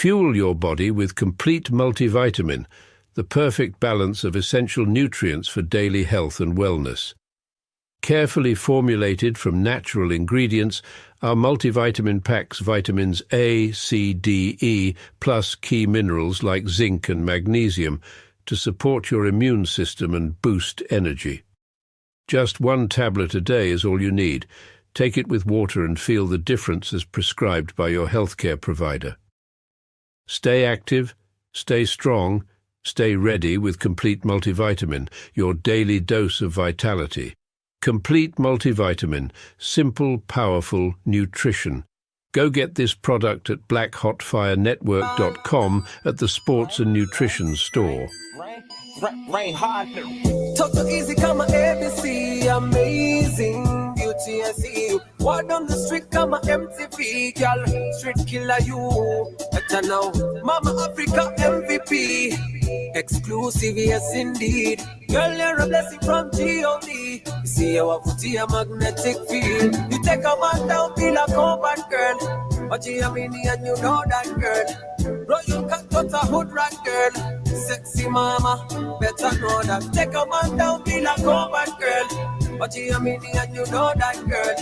Fuel your body with Complete Multivitamin, the perfect balance of essential nutrients for daily health and wellness. Carefully formulated from natural ingredients, our multivitamin packs vitamins A, C, D, E, plus key minerals like zinc and magnesium to support your immune system and boost energy. Just 1 tablet a day is all you need. Take it with water and feel the difference as prescribed by your healthcare provider. Stay active, stay strong, stay ready with Complete Multivitamin, your daily dose of vitality. Complete Multivitamin, simple, powerful nutrition. Go get this product at blackhotfirenetwork.com at the Sports and Nutrition store. Rain hard. Total easy, come on, ABC, amazing beauty, I see you. Word on the street, come on, MTV, girl, street killer you. Better now, Mama Africa MVP, exclusive, yes indeed. Girl, you're a blessing from G.O.D. You see how I put your magnetic field. You take a man down, feel a combat girl. But you have me and you know that girl. Bro, you can't touch a hood rat girl. Sexy mama, better know that. Take a man down, feel a combat girl. But you have me and you know that girl.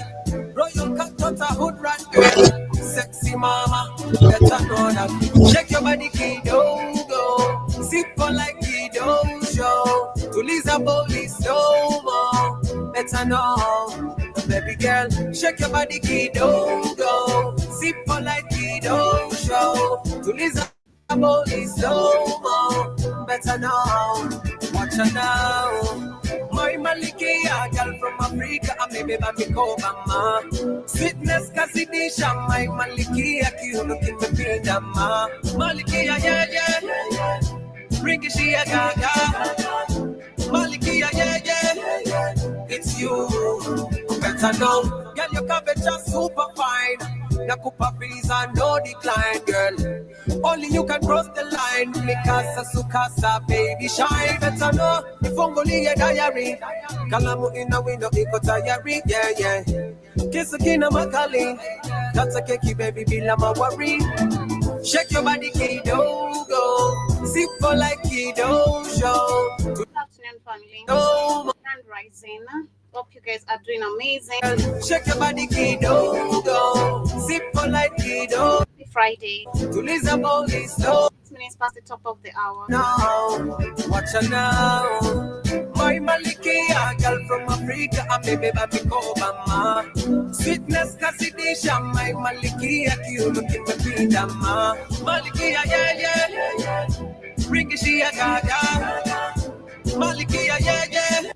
Bro, you can't touch a hood rat girl. Sexy mama, better know that. Shake your body, kiddo, go. Sip on like kiddo, show. To Lisa Bowley, no more. Better know. Baby girl, shake your body, kiddo, go. Sip on like kiddo, show. To Lisa Bowley, no more. Better know. Watch her now. My Malikia, girl from Africa, I may be Mama. Sweetness, Casidisha, my Malikia, you looking me Pindama. Malikia, yeah. Bring it, she a gaga. Malikia, yeah. It's you. Better know. Girl, your cabbage are super fine. Nakupa visa, no decline, girl. Only you can cross the line. Mikasa, Sukasa, baby, shine. Better know. If Ongoli a diary. Kalamu in a window, iko diary. Yeah. Kiss a kina makali. That's a keki, baby, bila ma worry. Shake your body, kiddo, go. Sip for like kiddo, show. Good afternoon, family. Grand rising. Hope you guys are doing amazing. Shake your body, kiddo, go. Sip for like kiddo. Happy Friday. To Lisa Bowley, slow. 6 minutes past the top of the hour. Now, watch her now. My Malikia, girl from Africa, I'm baby, Mama. Sweetness, Casidisha, my Malikia, you looking for Pindama. Malikia, yeah. Bring it, she a gaga. Malikia, yeah.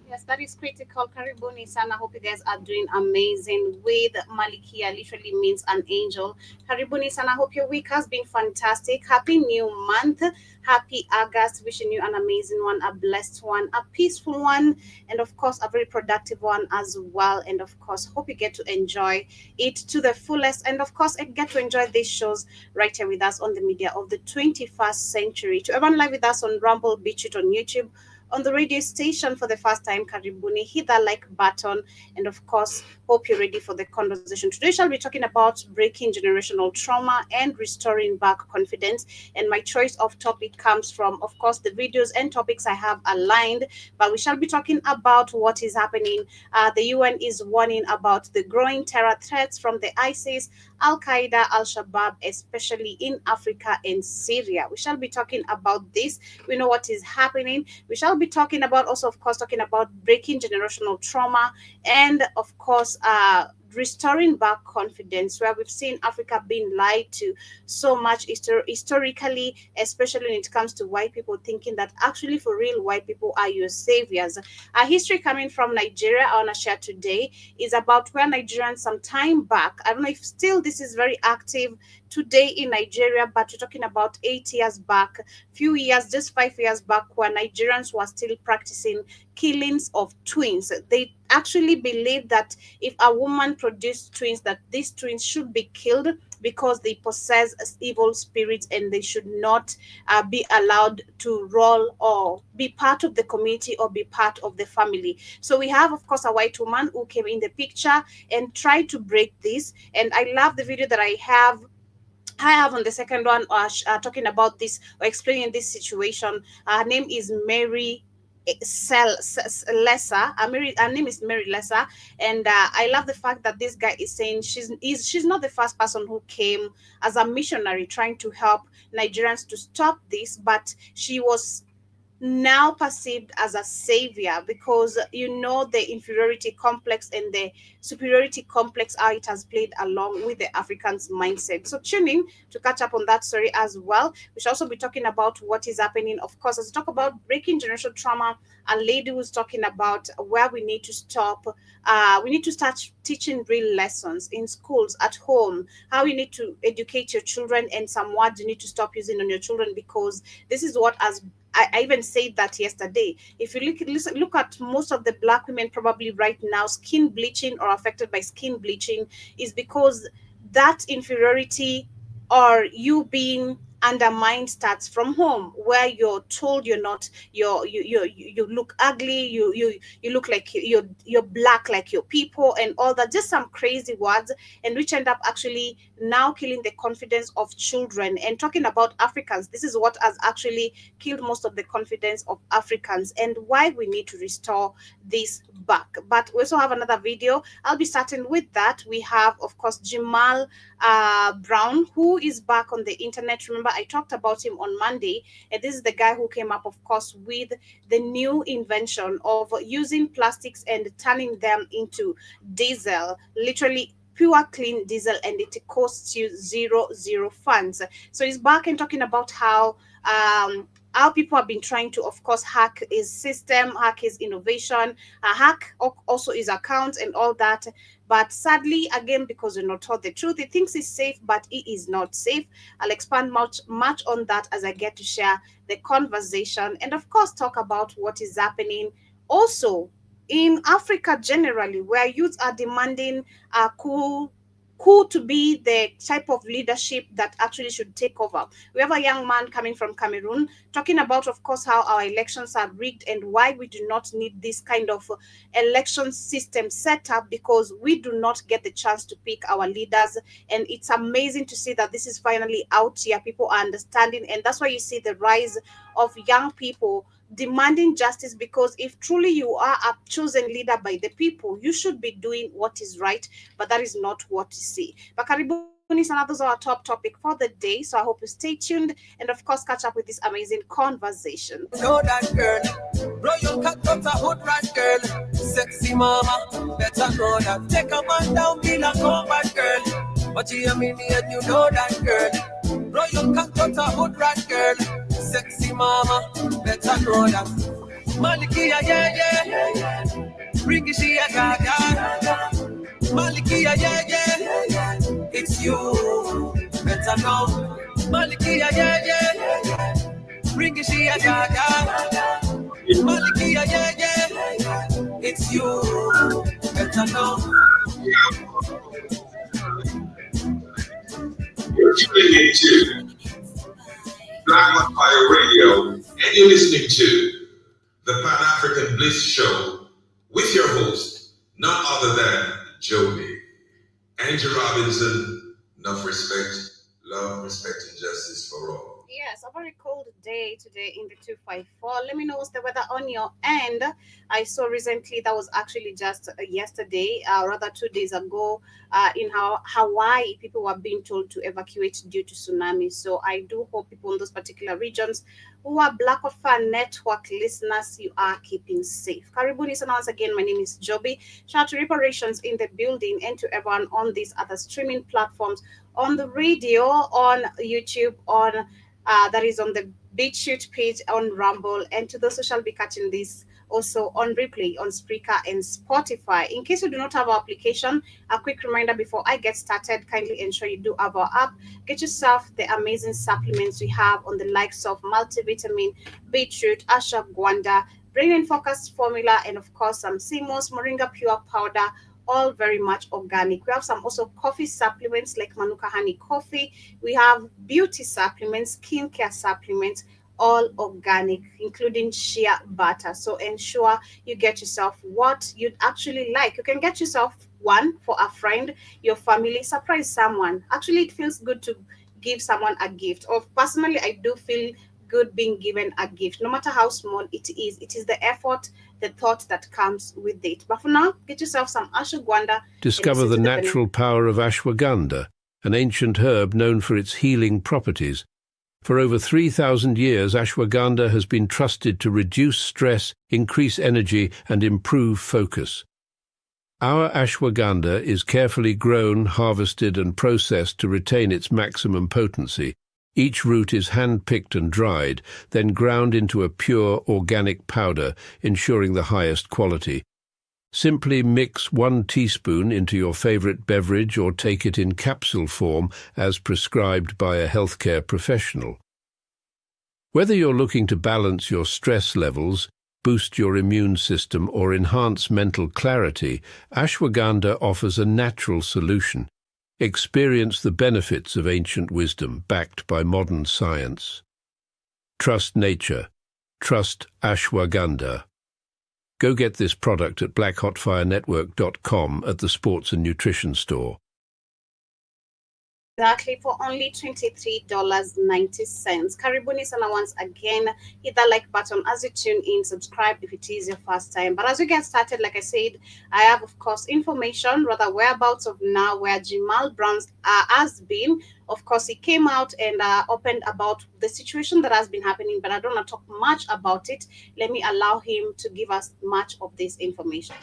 Yes, that is critical. Karibuni sana. Hope you guys are doing amazing. With Malikia literally means an angel. Karibuni sana. Hope your week has been fantastic. Happy new month. Happy August. Wishing you an amazing one, a blessed one, a peaceful one, and of course, a very productive one as well. And of course, hope you get to enjoy it to the fullest. And of course, I get to enjoy these shows right here with us on the media of the 21st century. To everyone live with us on Rumble, BitChute on YouTube, on the radio station for the first time, Karibuni, hit that like button, and of course, hope you're ready for the conversation. Today, shall be talking about breaking generational trauma and restoring back confidence. And my choice of topic comes from, of course, the videos and topics I have aligned. But we shall be talking about what is happening. The UN is warning about the growing terror threats from the ISIS, Al Qaeda, Al Shabaab, especially in Africa and Syria. We shall be talking about this. We know what is happening. We shall be talking about also, of course, talking about breaking generational trauma and, of course, restoring back confidence, where we've seen Africa being lied to so much historically, especially when it comes to white people thinking that actually for real white people are your saviors. A history coming from Nigeria I want to share today is about where Nigerians some time back, I don't know if still this is very active today in Nigeria, but we're talking about 8 years back, few years, just 5 years back, where Nigerians were still practicing killings of twins. They actually believe that if a woman produced twins, that these twins should be killed because they possess evil spirits and they should not be allowed to roll or be part of the community or be part of the family. So we have, of course, a white woman who came in the picture and tried to break this. And I love the video that I have I have on the second one talking about this or explaining this situation. Her name is Mary Lesser. Her name is Mary Lesser, and I love the fact that this guy is saying she's not the first person who came as a missionary trying to help Nigerians to stop this, but she was now perceived as a savior because you know the inferiority complex and the superiority complex, how it has played along with the Africans mindset. So tune in to catch up on that story as well. We should also be talking about what is happening, of course, as we talk about breaking generational trauma. A lady was talking about where we need to stop. We need to start teaching real lessons in schools, at home, how you need to educate your children, and some words you need to stop using on your children because this is what has I even said that yesterday. If you look at most of the black women probably right now, skin bleaching or affected by skin bleaching is because that inferiority or you being undermined starts from home, where you're told you're not, you look ugly, you look like you're black like your people and all that, just some crazy words, and which end up actually now killing the confidence of children. And talking about Africans, this is what has actually killed most of the confidence of Africans and why we need to restore this back. But we also have another video. I'll be starting with that. We have, of course, Jamal Brown, who is back on the internet. Remember, I talked about him on Monday, and this is the guy who came up, of course, with the new invention of using plastics and turning them into diesel, literally pure clean diesel, and it costs you zero funds. So he's back and talking about how people have been trying to, of course, hack his system, hack his innovation, hack also his accounts and all that. But sadly, again, because we're not told the truth, he thinks it's safe, but it is not safe. I'll expand much on that as I get to share the conversation and, of course, talk about what is happening also in Africa generally, where youths are demanding a coup to be the type of leadership that actually should take over. We have a young man coming from Cameroon talking about, of course, how our elections are rigged and why we do not need this kind of election system set up because we do not get the chance to pick our leaders. And it's amazing to see that this is finally out here. People are understanding, and that's why you see the rise of young people demanding justice, because if truly you are a chosen leader by the people, you should be doing what is right, but that is not what you see. But karibuni sana, those are our top topic for the day, so I hope you stay tuned and of course catch up with this amazing conversation. Know that girl, royal cat got a hood rat girl, sexy mama, better know that. Take a man down, be a combat girl, but you hear me and you know that girl, royal cat got a hood rat girl, sexy mama, better know that. Malikia, yeah, Ringy, she a gaga. Malikia, yeah, it's you, better know. Malikia, yeah, Ringy, she a gaga. Malikia, yeah, it's you, better know. You're tuning into Black on Fire Radio, and you're listening to the Pan-African Bliss Show with your host, none other than Joby. Andrew Robinson, enough respect, love, respect, and justice for all. Yes, a very cold day today in the 254. Let me know what's the weather on your end. I saw recently that was actually just yesterday, rather 2 days ago, in Hawaii, people were being told to evacuate due to tsunami. So I do hope people in those particular regions who are Black of Far Network listeners, you are keeping safe. Karibuni sana once again. My name is Joby. Shout out to Reparations in the building and to everyone on these other streaming platforms, on the radio, on YouTube, on that is on the BitChute page, on Rumble, and to those who shall be catching this also on replay on Spreaker and Spotify. In case you do not have our application, a quick reminder before I get started, kindly ensure you do have our app. Get yourself the amazing supplements we have on the likes of multivitamin, beetroot, ashwagandha, brain and focus formula, and of course some CMOS, moringa pure powder, all very much organic. We have some also coffee supplements like Manuka honey coffee. We have beauty supplements, skincare supplements, all organic, including shea butter. So ensure you get yourself what you'd actually like. You can get yourself one for a friend, your family, surprise someone. Actually, it feels good to give someone a gift. Or personally, I do feel good being given a gift, no matter how small it is. It is the effort, the thought that comes with it. But for now, get yourself some ashwagandha. Discover the natural power of ashwagandha, an ancient herb known for its healing properties. For over 3,000 years, ashwagandha has been trusted to reduce stress, increase energy, and improve focus. Our ashwagandha is carefully grown, harvested, and processed to retain its maximum potency. Each root is hand-picked and dried, then ground into a pure organic powder, ensuring the highest quality. Simply mix 1 teaspoon into your favorite beverage or take it in capsule form as prescribed by a healthcare professional. Whether you're looking to balance your stress levels, boost your immune system, or enhance mental clarity, ashwagandha offers a natural solution. Experience the benefits of ancient wisdom backed by modern science. Trust nature. Trust ashwagandha. Go get this product at blackhotfirenetwork.com at the Sports and Nutrition Store. Exactly, for only $23.90. Karibuni sana once again. Hit that like button as you tune in. Subscribe if it is your first time. But as we get started, like I said, I have, of course, information, rather whereabouts of now where Jamal Brown has been. Of course, he came out and opened about the situation that has been happening, but I don't want to talk much about it. Let me allow him to give us much of this information.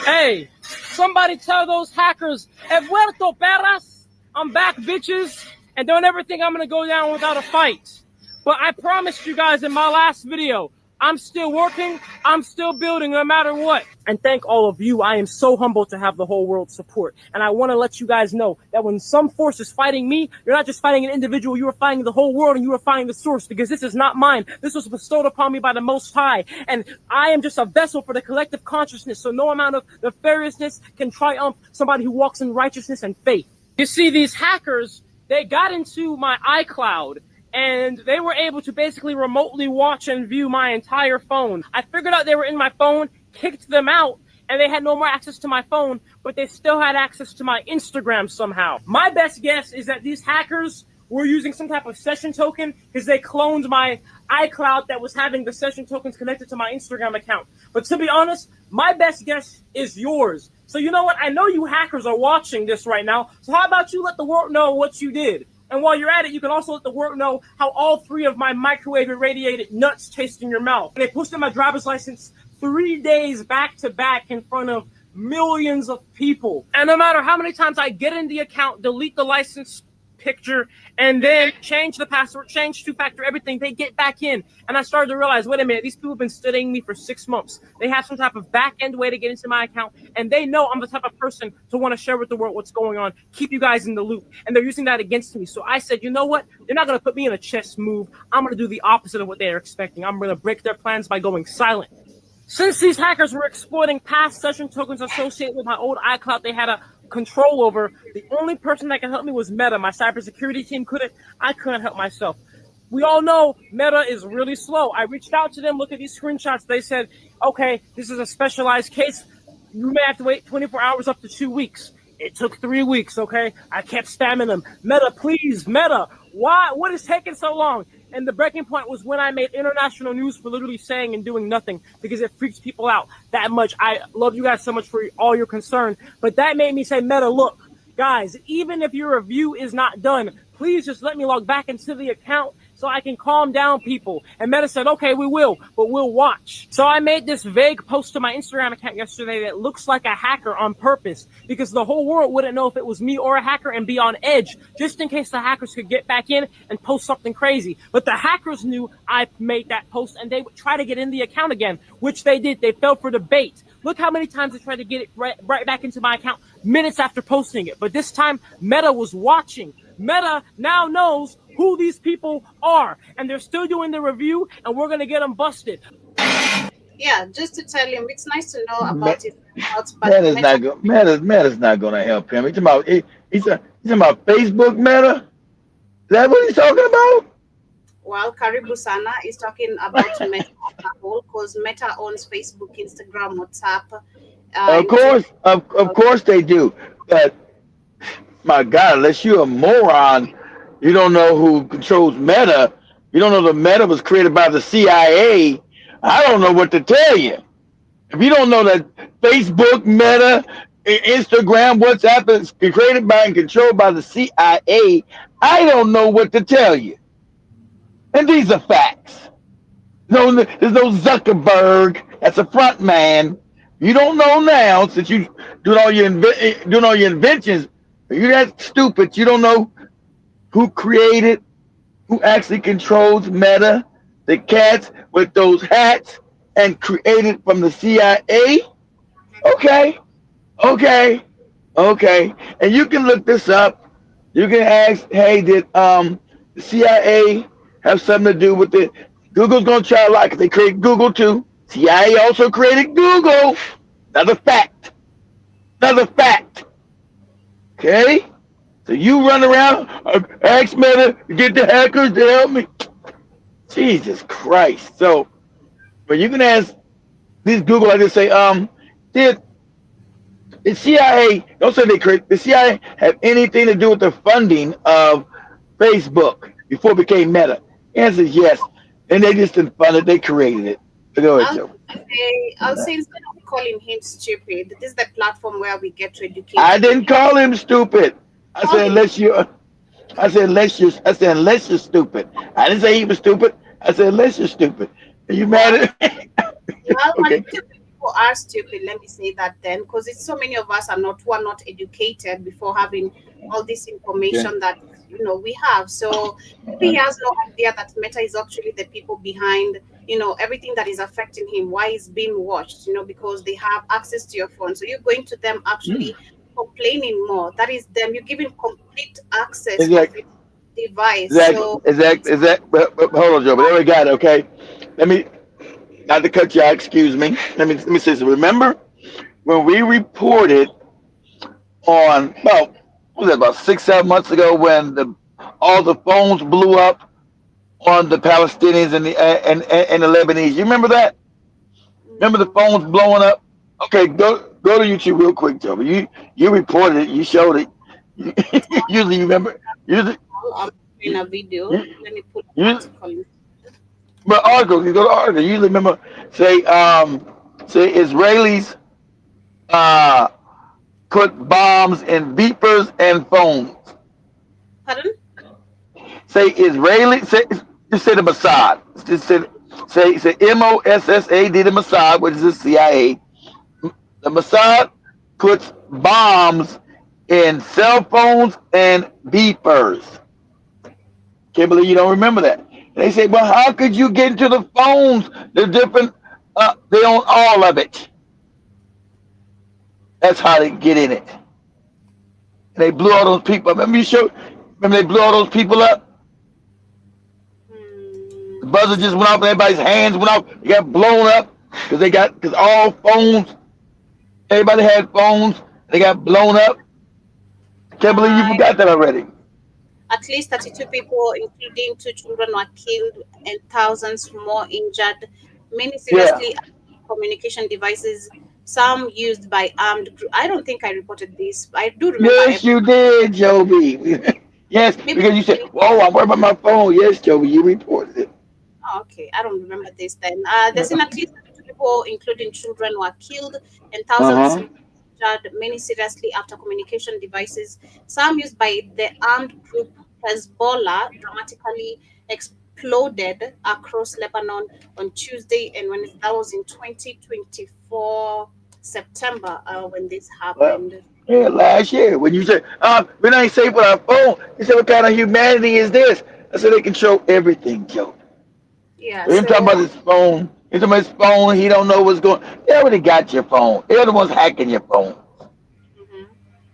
Hey, somebody tell those hackers, "He vuelto, perras." I'm back, bitches, and don't ever think I'm gonna go down without a fight. But I promised you guys in my last video, I'm still working, I'm still building no matter what. And thank all of you. I am so humbled to have the whole world's support. And I want to let you guys know that when some force is fighting me, you're not just fighting an individual, you are fighting the whole world, and you are fighting the source, because this is not mine. This was bestowed upon me by the Most High. And I am just a vessel for the collective consciousness. So no amount of nefariousness can triumph somebody who walks in righteousness and faith. You see, these hackers, they got into my iCloud, and they were able to basically remotely watch and view my entire phone. I figured out they were in my phone, kicked them out, and they had no more access to my phone, but they still had access to my Instagram somehow. My best guess is that these hackers were using some type of session token because they cloned my iCloud that was having the session tokens connected to my Instagram account. But to be honest, my best guess is yours. So you know what? I know you hackers are watching this right now, so how about you let the world know what you did? And while you're at it, you can also let the world know how all 3 of my microwave irradiated nuts taste in your mouth. They posted my driver's license 3 days back to back in front of millions of people. And no matter how many times I get in the account, delete the license picture, and then change the password, change two-factor, everything, they get back in. And I started to realize, wait a minute, these people have been studying me for 6 months. They have some type of back-end way to get into my account, and they know I'm the type of person to want to share with the world what's going on, keep you guys in the loop, and they're using that against me. So I said, you know what? They're not going to put me in a chess move. I'm going to do the opposite of what they're expecting. I'm going to break their plans by going silent. Since these hackers were exploiting past session tokens associated with my old iCloud they had a control over, the only person that could help me was Meta. My cybersecurity team couldn't. I couldn't help myself. We all know Meta is really slow. I reached out to them, look at these screenshots. They said, okay, this is a specialized case. You may have to wait 24 hours up to 2 weeks. It took 3 weeks, okay? I kept spamming them. Meta, please, Meta. Why? What is taking so long? And the breaking point was when I made international news for literally saying and doing nothing, because it freaks people out that much. I love you guys so much for all your concern, but that made me say, Meta, look, guys, even if your review is not done, please just let me log back into the account so I can calm down people. And Meta said, okay, we will, but we'll watch. So I made this vague post to my Instagram account yesterday that looks like a hacker on purpose, because the whole world wouldn't know if it was me or a hacker and be on edge, just in case the hackers could get back in and post something crazy. But the hackers knew I made that post, and they would try to get in the account again, which they did. They fell for the bait. Look how many times they tried to get it right back into my account minutes after posting it. But this time, Meta was watching. Meta now knows who these people are, and they're still doing the review, and we're going to get them busted. Yeah, just to tell him, it's nice to know about it. Meta's not going to help him. He's talking about Facebook Meta? Is that what he's talking about? Well, Karibu Sana is talking about Meta because Meta owns Facebook, Instagram, WhatsApp. Of course they do. But My God, unless you're a moron, you don't know who controls Meta. You don't know the Meta was created by the CIA. I don't know what to tell you. If you don't know that Facebook, Meta, Instagram, WhatsApp is created by and controlled by the CIA, I don't know what to tell you. And these are facts. No, there's no Zuckerberg. That's a front man. You don't know now since you doing all your inventions. You're that stupid. You don't know who created, who actually controls Meta, the cats with those hats, and created from the CIA. Okay, okay, okay. And you can look this up. You can ask, hey, did the CIA have something to do with it? Google's gonna try a lot because they created Google too. CIA also created Google. Another fact. Another fact. Okay? So you run around, ask Meta to get the hackers to help me. Jesus Christ. So, but you can ask these Google, I just say, did the CIA, don't say they create, the CIA have anything to do with the funding of Facebook before it became Meta? The answer is yes. And they just didn't fund it, they created it. Go ahead, Joe. I'll say instead of calling him stupid, this is the platform where we get to educate. I didn't call him stupid. I said unless you're stupid. I didn't say he was stupid. I said unless you're stupid. Are you mad at me? Well, Okay. people are stupid. Let me say that then, because it's so many of us are not educated before having all this information that we have. So he has no idea that Meta is actually the people behind everything that is affecting him. Why he's being watched? Because they have access to your phone. So you're going to them actually complaining more. That is them. You're giving complete access to Exactly. the device. Exactly. So But hold on, Joe. But there we got it. Okay. Let me not to cut you out. Excuse me. Let me say this. Remember when we reported on what was that, about 6-7 months ago when all the phones blew up on the Palestinians and the Lebanese? You remember that? Remember the phones blowing up? Okay, go to YouTube real quick, Joe. You reported it. You showed it. Usually you remember. Usually. I'm doing a video. Let me put an You, article. but articles, you go to articles. You remember, say Israelis put bombs in beepers and phones. Pardon? Say Israeli, just say the Mossad. Just say Mossad, the Mossad, which is the CIA. The Mossad puts bombs in cell phones and beepers. Can't believe you don't remember that. They say, well, how could you get into the phones? They're different. They own all of it. That's how they get in it. And they blew all those people up. Remember they blew all those people up? The buzzer just went off and everybody's hands went off. They got blown up because all phones, everybody had phones. They got blown up. Can't believe you forgot that already. At least 32 people, including 2 children, were killed and thousands more injured. Many seriously communication devices, some used by armed groups. I don't think I reported this. I do remember. Yes, you did, Joby. Yes, because you said, whoa, I'm worried about my phone. Yes, Joby, you reported it. Oh, okay, I don't remember this then. There's at least 32 people, including children, were killed and thousands injured, many seriously after communication devices, some used by the armed group Hezbollah, dramatically exploded across Lebanon on Tuesday, and that was in 2024 September when this happened. Yeah, last year when you said, we're not safe with our phone. You said, what kind of humanity is this? I said they control everything, Joe. Yeah. Him talking about his phone. He's talking about his phone. He don't know what's going. They already got your phone. They're the ones hacking your phone.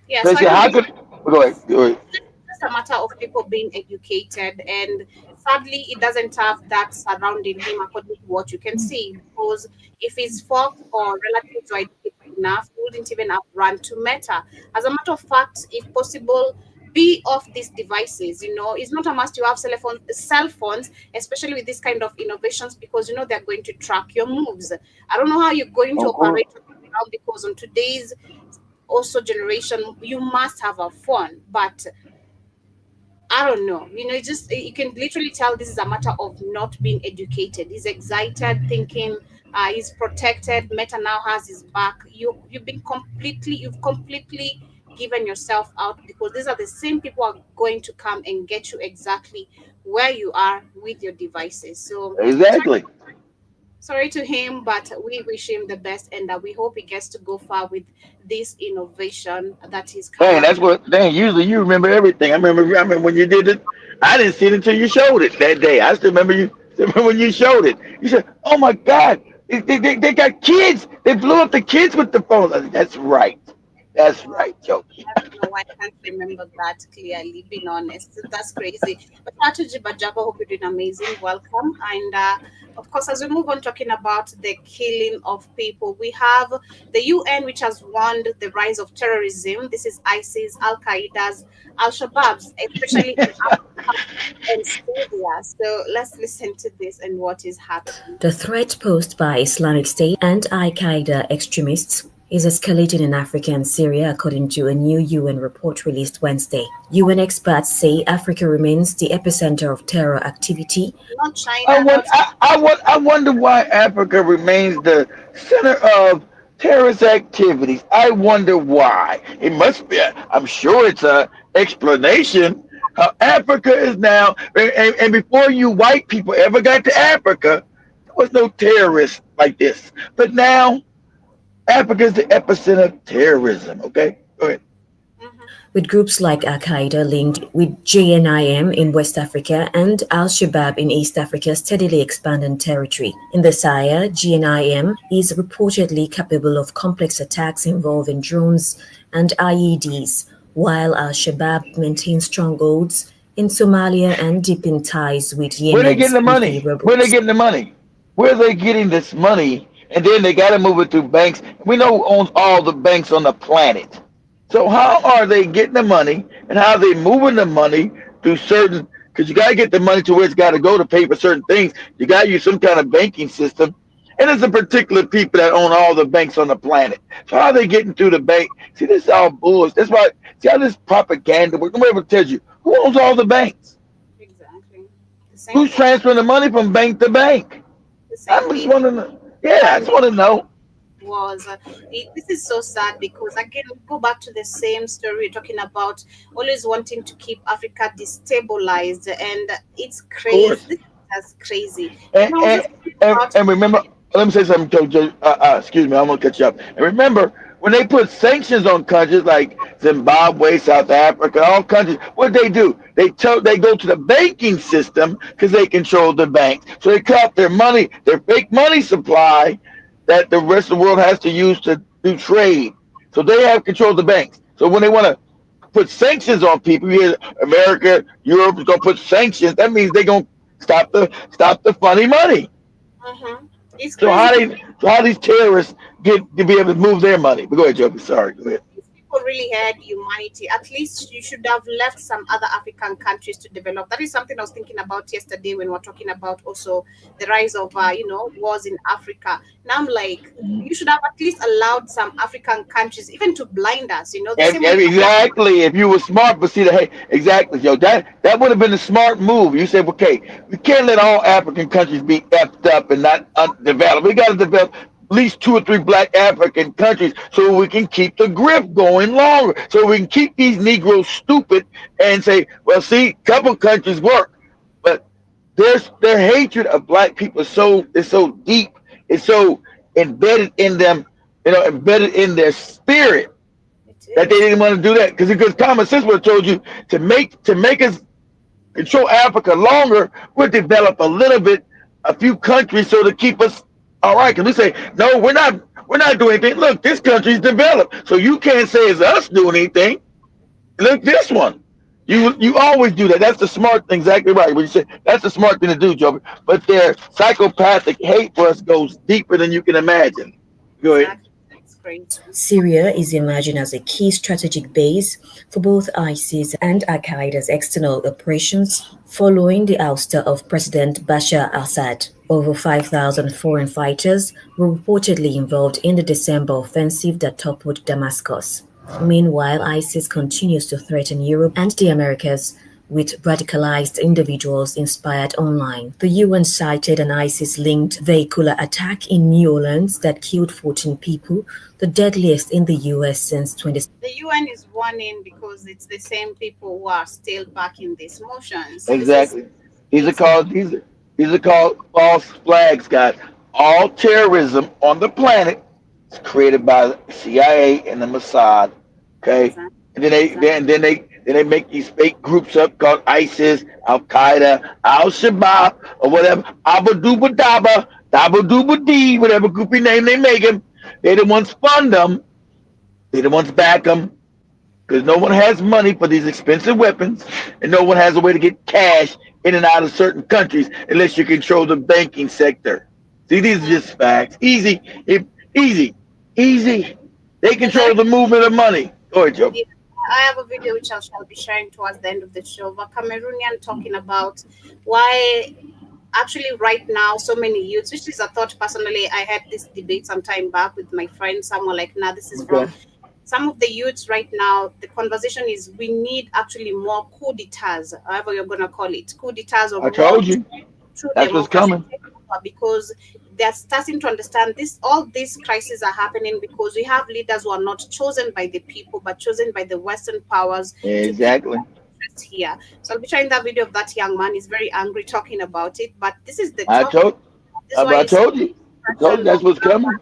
Yeah. They say, how could? Go ahead. It's a matter of people being educated, and sadly, it doesn't have that surrounding him according to what you can see. Because if his folk or relatives were educated enough, he wouldn't even have run to Meta. As a matter of fact, if possible, be off these devices. It's not a must to have cell phones, especially with this kind of innovations, because they're going to track your moves. I don't know how you're going to operate now, because on today's also generation, you must have a phone, but I don't know. Just you can literally tell this is a matter of not being educated. He's excited, thinking he's protected. Meta now has his back. You've completely given yourself out, because these are the same people who are going to come and get you exactly where you are with your devices. So Exactly. sorry to him, but we wish him the best, and we hope he gets to go far with this innovation that he's come Dang, up that's with. what. Dang, usually you remember everything. I remember when you did it. I didn't see it until you showed it that day. I still remember you. Still remember when you showed it. You said, "Oh my God, they got kids. They blew up the kids with the phones." I said, that's right. That's Wow. right, Joe. I don't know why I can't remember that clearly, being honest. That's crazy. But Atuji Bajaba, hope you're doing amazing. Welcome. And of course, as we move on talking about the killing of people, we have the UN, which has warned the rise of terrorism. This is ISIS, Al Qaeda's, Al Shabaab's, especially in Africa and Syria. So let's listen to this and what is happening. The threat posed by Islamic State and Al-Qaeda extremists is escalating in Africa and Syria, according to a new UN report released Wednesday. UN experts say Africa remains the epicenter of terror activity. Not I China, want. not I wonder why Africa remains the center of terrorist activities. I wonder why. It must be. I'm sure it's a explanation. How Africa is now, and before you white people ever got to Africa, there was no terrorists like this. But now Africa is the epicenter of terrorism. Okay, go ahead. with groups like Al-Qaeda linked with JNIM in West Africa and Al-Shabaab in East Africa steadily expanding territory. In the Sahel, JNIM is reportedly capable of complex attacks involving drones and IEDs, while Al-Shabaab maintains strongholds in Somalia and deepened ties with Where they Yemen's getting the Houthi money? Where they rebels. getting the money? Where are they getting this money? And then they got to move it through banks. We know who owns all the banks on the planet. So how are they getting the money, and how are they moving the money through certain? Because you got to get the money to where it's got to go to pay for certain things. You got to use some kind of banking system. And it's a particular people that own all the banks on the planet. So how are they getting through the bank? See, this is all bullshit. That's why. See how this propaganda works. Nobody ever tells you who owns all the banks. exactly the Who's same people. transferring the money from bank to bank? The I same just people. want to know. Yeah, I just want to know. Was this is so sad, because again we go back to the same story we're talking about, always wanting to keep Africa destabilized, and it's Of crazy. course. That's crazy. And I was and just thinking and, about and remember, let me say something, Joe. Excuse me, I'm gonna cut you up. And remember, when they put sanctions on countries like Zimbabwe, South Africa, all countries, what they do? They go to the banking system because they control the banks. So they cut off their money, their fake money supply that the rest of the world has to use to do trade. So they have control of the banks. So when they want to put sanctions on people, here, America, Europe is gonna put sanctions. That means they're gonna stop the funny money. Mhm. It's So crazy. how these terrorists get to be able to move their money? But go ahead, Joe. Sorry. Go ahead. These people really had humanity. At least you should have left some other African countries to develop. That is something I was thinking about yesterday when we were talking about also the rise of wars in Africa. Now I'm like, you should have at least allowed some African countries even to blind us. The same way And you allowed. exactly, if you were smart, but see the hey, exactly, Joe. That would have been a smart move. You said, okay, we can't let all African countries be effed up and not undeveloped. We got to develop at least 2 or 3 black African countries so we can keep the grip going longer. So we can keep these Negroes stupid and say, well, see, couple countries work, but their hatred of black people is so deep, it's so embedded in them, embedded in their spirit It that they is. didn't want to do that because common sense would have told you to make us control Africa longer, we'll develop a few countries so to keep us all right. Because we say no, we're not doing anything. Look, this country's developed, so you can't say it's us doing anything. Look, this one. You always do that. That's the smart thing. Exactly right. What you said. That's the smart thing to do, Joe. But their psychopathic hate for us goes deeper than you can imagine. Go ahead. Exactly. It's crazy. Syria is emerging as a key strategic base for both ISIS and Al-Qaeda's external operations following the ouster of President Bashar al-Assad. Over 5,000 foreign fighters were reportedly involved in the December offensive that toppled Damascus. Meanwhile, ISIS continues to threaten Europe and the Americas with radicalized individuals inspired online. The UN cited an ISIS-linked vehicular attack in New Orleans that killed 14 people, the deadliest in the US since 20. The UN is warning because it's the same people who are still back in these motions. Exactly. These are called false flags, guys. All terrorism on the planet is created by the CIA and the Mossad. Okay, and then they make these fake groups up called ISIS, Al Qaeda, Al Shabaab, or whatever. Abu Duba Daba, Daba Duba D, whatever groupie name they make them. They the ones fund them. They the ones back them. Because no one has money for these expensive weapons, and no one has a way to get cash in and out of certain countries unless you control the banking sector. See, these are just facts. Easy. They control the movement of money. Go ahead, Joe. I have a video which I shall be sharing towards the end of the show of a Cameroonian talking about why actually right now so many youths, which is a thought personally, I had this debate some time back with my friend, someone like, nah, this is wrong. Some of the youths right now, the conversation is we need actually more coup d'etats, however you're going to call it, coup d'etats. I told you. That's what's coming. Because they're starting to understand this. All these crises are happening because we have leaders who are not chosen by the people, but chosen by the Western powers. Exactly. Here, so I'll be showing that video of that young man. He's very angry talking about it. But this is the. I told you. That's what's coming.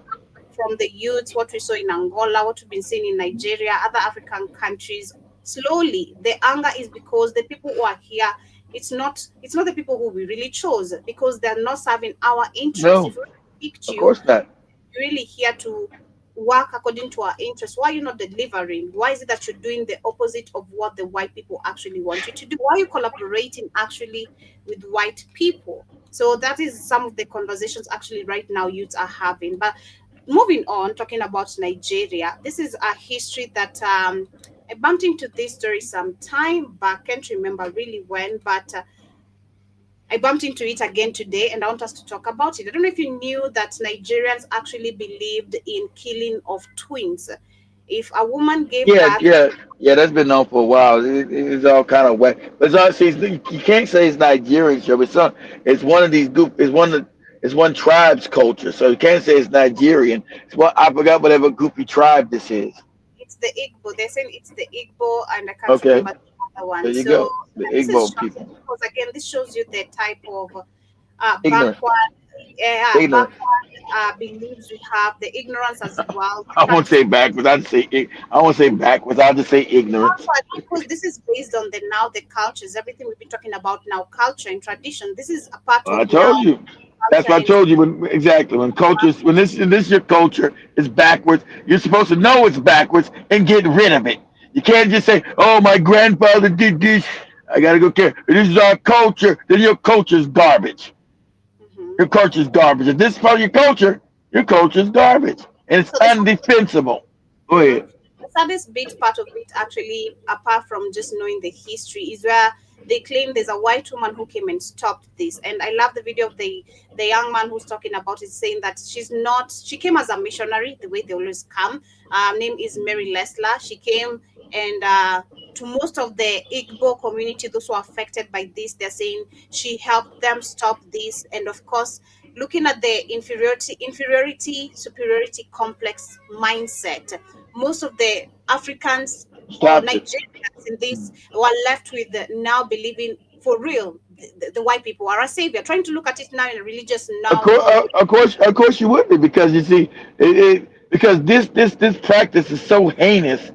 From the youths, what we saw in Angola, what we've been seeing in Nigeria, other African countries. Slowly, the anger is because the people who are here. It's not the people who we really chose because they're not serving our interests. No, if we picked of course not. You're really here to work according to our interests. Why are you not delivering? Why is it that you're doing the opposite of what the white people actually want you to do? Why are you collaborating actually with white people? So that is some of the conversations actually right now youths are having. But moving on, talking about Nigeria, this is a history that I bumped into this story some time back. Can't remember really when, but I bumped into it again today, and I want us to talk about it. I don't know if you knew that Nigerians actually believed in killing of twins. If a woman gave birth, that's been known for a while. It's all kind of wet, but you can't say it's Nigerian, Joe. It's one of these group. It's one tribe's culture, so you can't say it's Nigerian. I forgot whatever goofy tribe this is. It's the Igbo. They're saying it's the Igbo, and I can't remember the other one. There you go. The Igbo people. Because again, this shows you the type of ignorance. Backward beliefs we have, the ignorance as well. I won't say backwards. I won't say backwards. I'll just say ignorance. Because this is based on the cultures, everything we've been talking about now, culture and tradition. This is a part of. I told you. That's what I told you. When cultures, when this your culture is backwards, you're supposed to know it's backwards and get rid of it. You can't just say, "Oh, my grandfather did this. I gotta go care. This is our culture." Then your culture's garbage. Your culture's garbage. If this is part of your culture's garbage, and it's undefensible. Go ahead. The saddest part of it, actually, apart from just knowing the history, is where they claim there's a white woman who came and stopped this. And I love the video of the young man who's talking about it, saying that she came as a missionary, the way they always come. Name is Mary Lesler. She came and to most of the Igbo community, those who are affected by this, they're saying she helped them stop this. And of course, looking at the inferiority, superiority complex mindset, most of the Africans or Nigerians in this were left with now believing for real the white people are a savior, trying to look at it now in a religious now. Of course you would be, because you see because this practice is so heinous,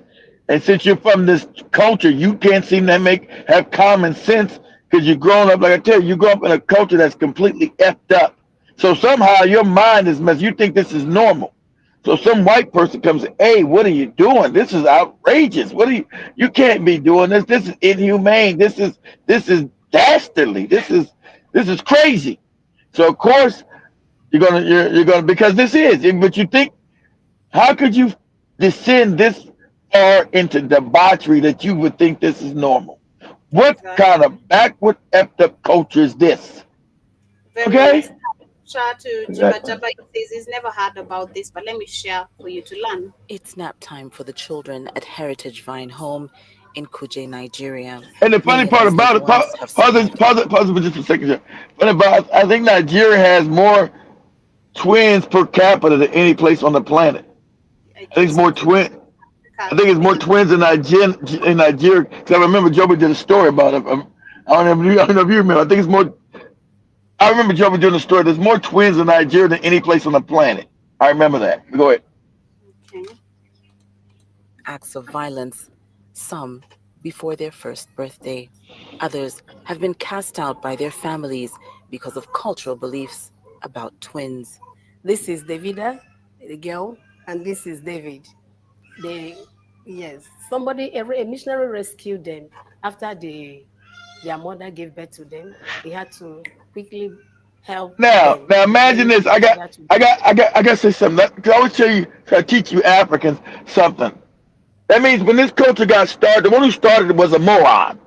and since you're from this culture, you can't seem to have common sense, because you're growing up, like I tell you grow up in a culture that's completely effed up. So somehow your mind is messed. You think this is normal. So some white person comes and, "Hey, what are you doing? This is outrageous. You can't be doing this. This is inhumane. This is dastardly. This is crazy." So of course you're gonna because this is. But you think, how could you descend this far into debauchery that you would think this is normal? What kind of backward effed up culture is this? Okay. chat to Jiba Exactly. Jabba. He says he's never heard about this, but let me share for you to learn. It's nap time for the children at Heritage Vine Home in Kuje, Nigeria. And the funny Many of part these about little it, ones have survived. pause it for just a second here. Funny about, I think Nigeria has more twins per capita than any place on the planet. I think it's more twin. I think it's more twins in Nigeria. Because I remember Joby did a story about it. I don't know if you remember. I think it's more. I remember Joby doing a story. There's more twins in Nigeria than any place on the planet. I remember that. Go ahead. Okay. Acts of violence, some before their first birthday. Others have been cast out by their families because of cultural beliefs about twins. This is Davida, the girl, and this is David. Somebody, a missionary rescued them after their mother gave birth to them. He had to quickly help Now them. imagine this. I got to say something. I always try to teach you Africans something. That means when this culture got started, the one who started it was a moron,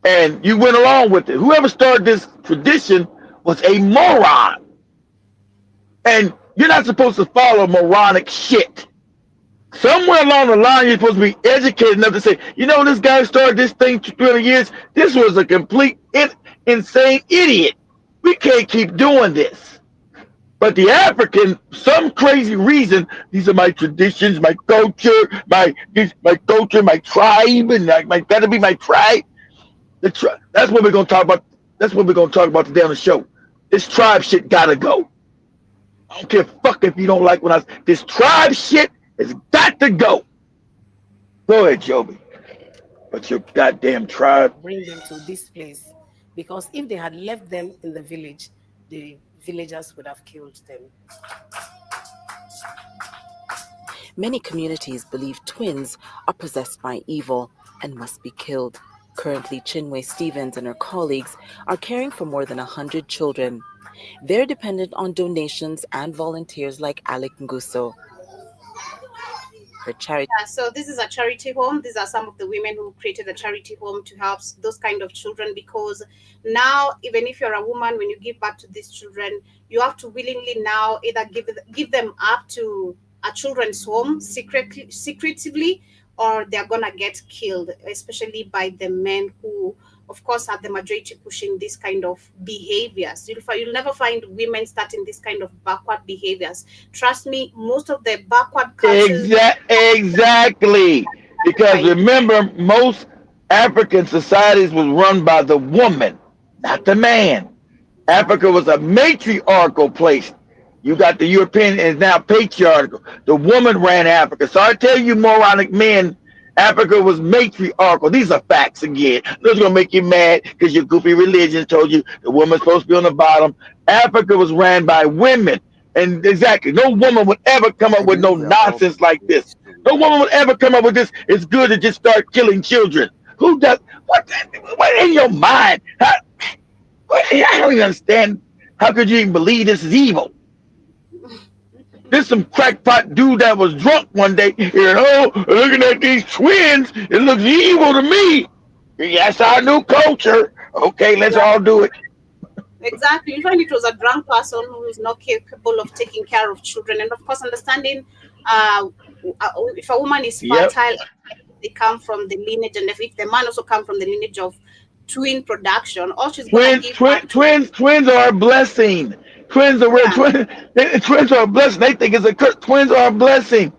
and you went along with it. Whoever started this tradition was a moron, and you're not supposed to follow moronic shit. Somewhere along the line, you're supposed to be educated enough to say, you know, this guy started this thing 300 years. This was a complete insane idiot. We can't keep doing this. But the African, some crazy reason, these are my traditions, my culture, my culture, my tribe, and that'll be my tribe. That's what we're gonna talk about. That's what we're gonna talk about today on the show. This tribe shit gotta go. I don't care fuck if you don't like this tribe shit has got to go. Go ahead, Joby. But your goddamn tribe. Bring them to this place, because if they had left them in the village, the villagers would have killed them. Many communities believe twins are possessed by evil and must be killed. Currently, Chinwe Stevens and her colleagues are caring for more than 100 children. They're dependent on donations and volunteers like Alec Nguso. Her charity. So this is a charity home. These are some of the women who created a charity home to help those kind of children, because now, even if you're a woman, when you give birth to these children, you have to willingly now either give them up to a children's home secretively, or they're gonna get killed, especially by the men who, of course, are the majority pushing this kind of behaviors. You'll never find women starting this kind of backward behaviors. Trust me, most of the backward cultures... Exactly. Because remember, most African societies was run by the woman, not the man. Africa was a matriarchal place. You got the European and now patriarchal. The woman ran Africa. So I tell you, moronic men, Africa was matriarchal. These are facts again. This is going to make you mad because your goofy religion told you the woman's supposed to be on the bottom. Africa was ran by women. And exactly, no woman would ever come up with no nonsense like this. No woman would ever come up with this. It's good to just start killing children. Who does? What in your mind? I don't even understand. How could you even believe this is evil? There's some crackpot dude that was drunk one day, looking at these twins, it looks evil to me. That's our new culture. Okay, let's all do it. Exactly. You find it was a drunk person who is not capable of taking care of children. And of course, understanding if a woman is fertile, they come from the lineage, and if the man also come from the lineage of twin production, or she's going to give twins are a blessing. Twins are twins are a blessing. They think it's a curse. Twins are a blessing.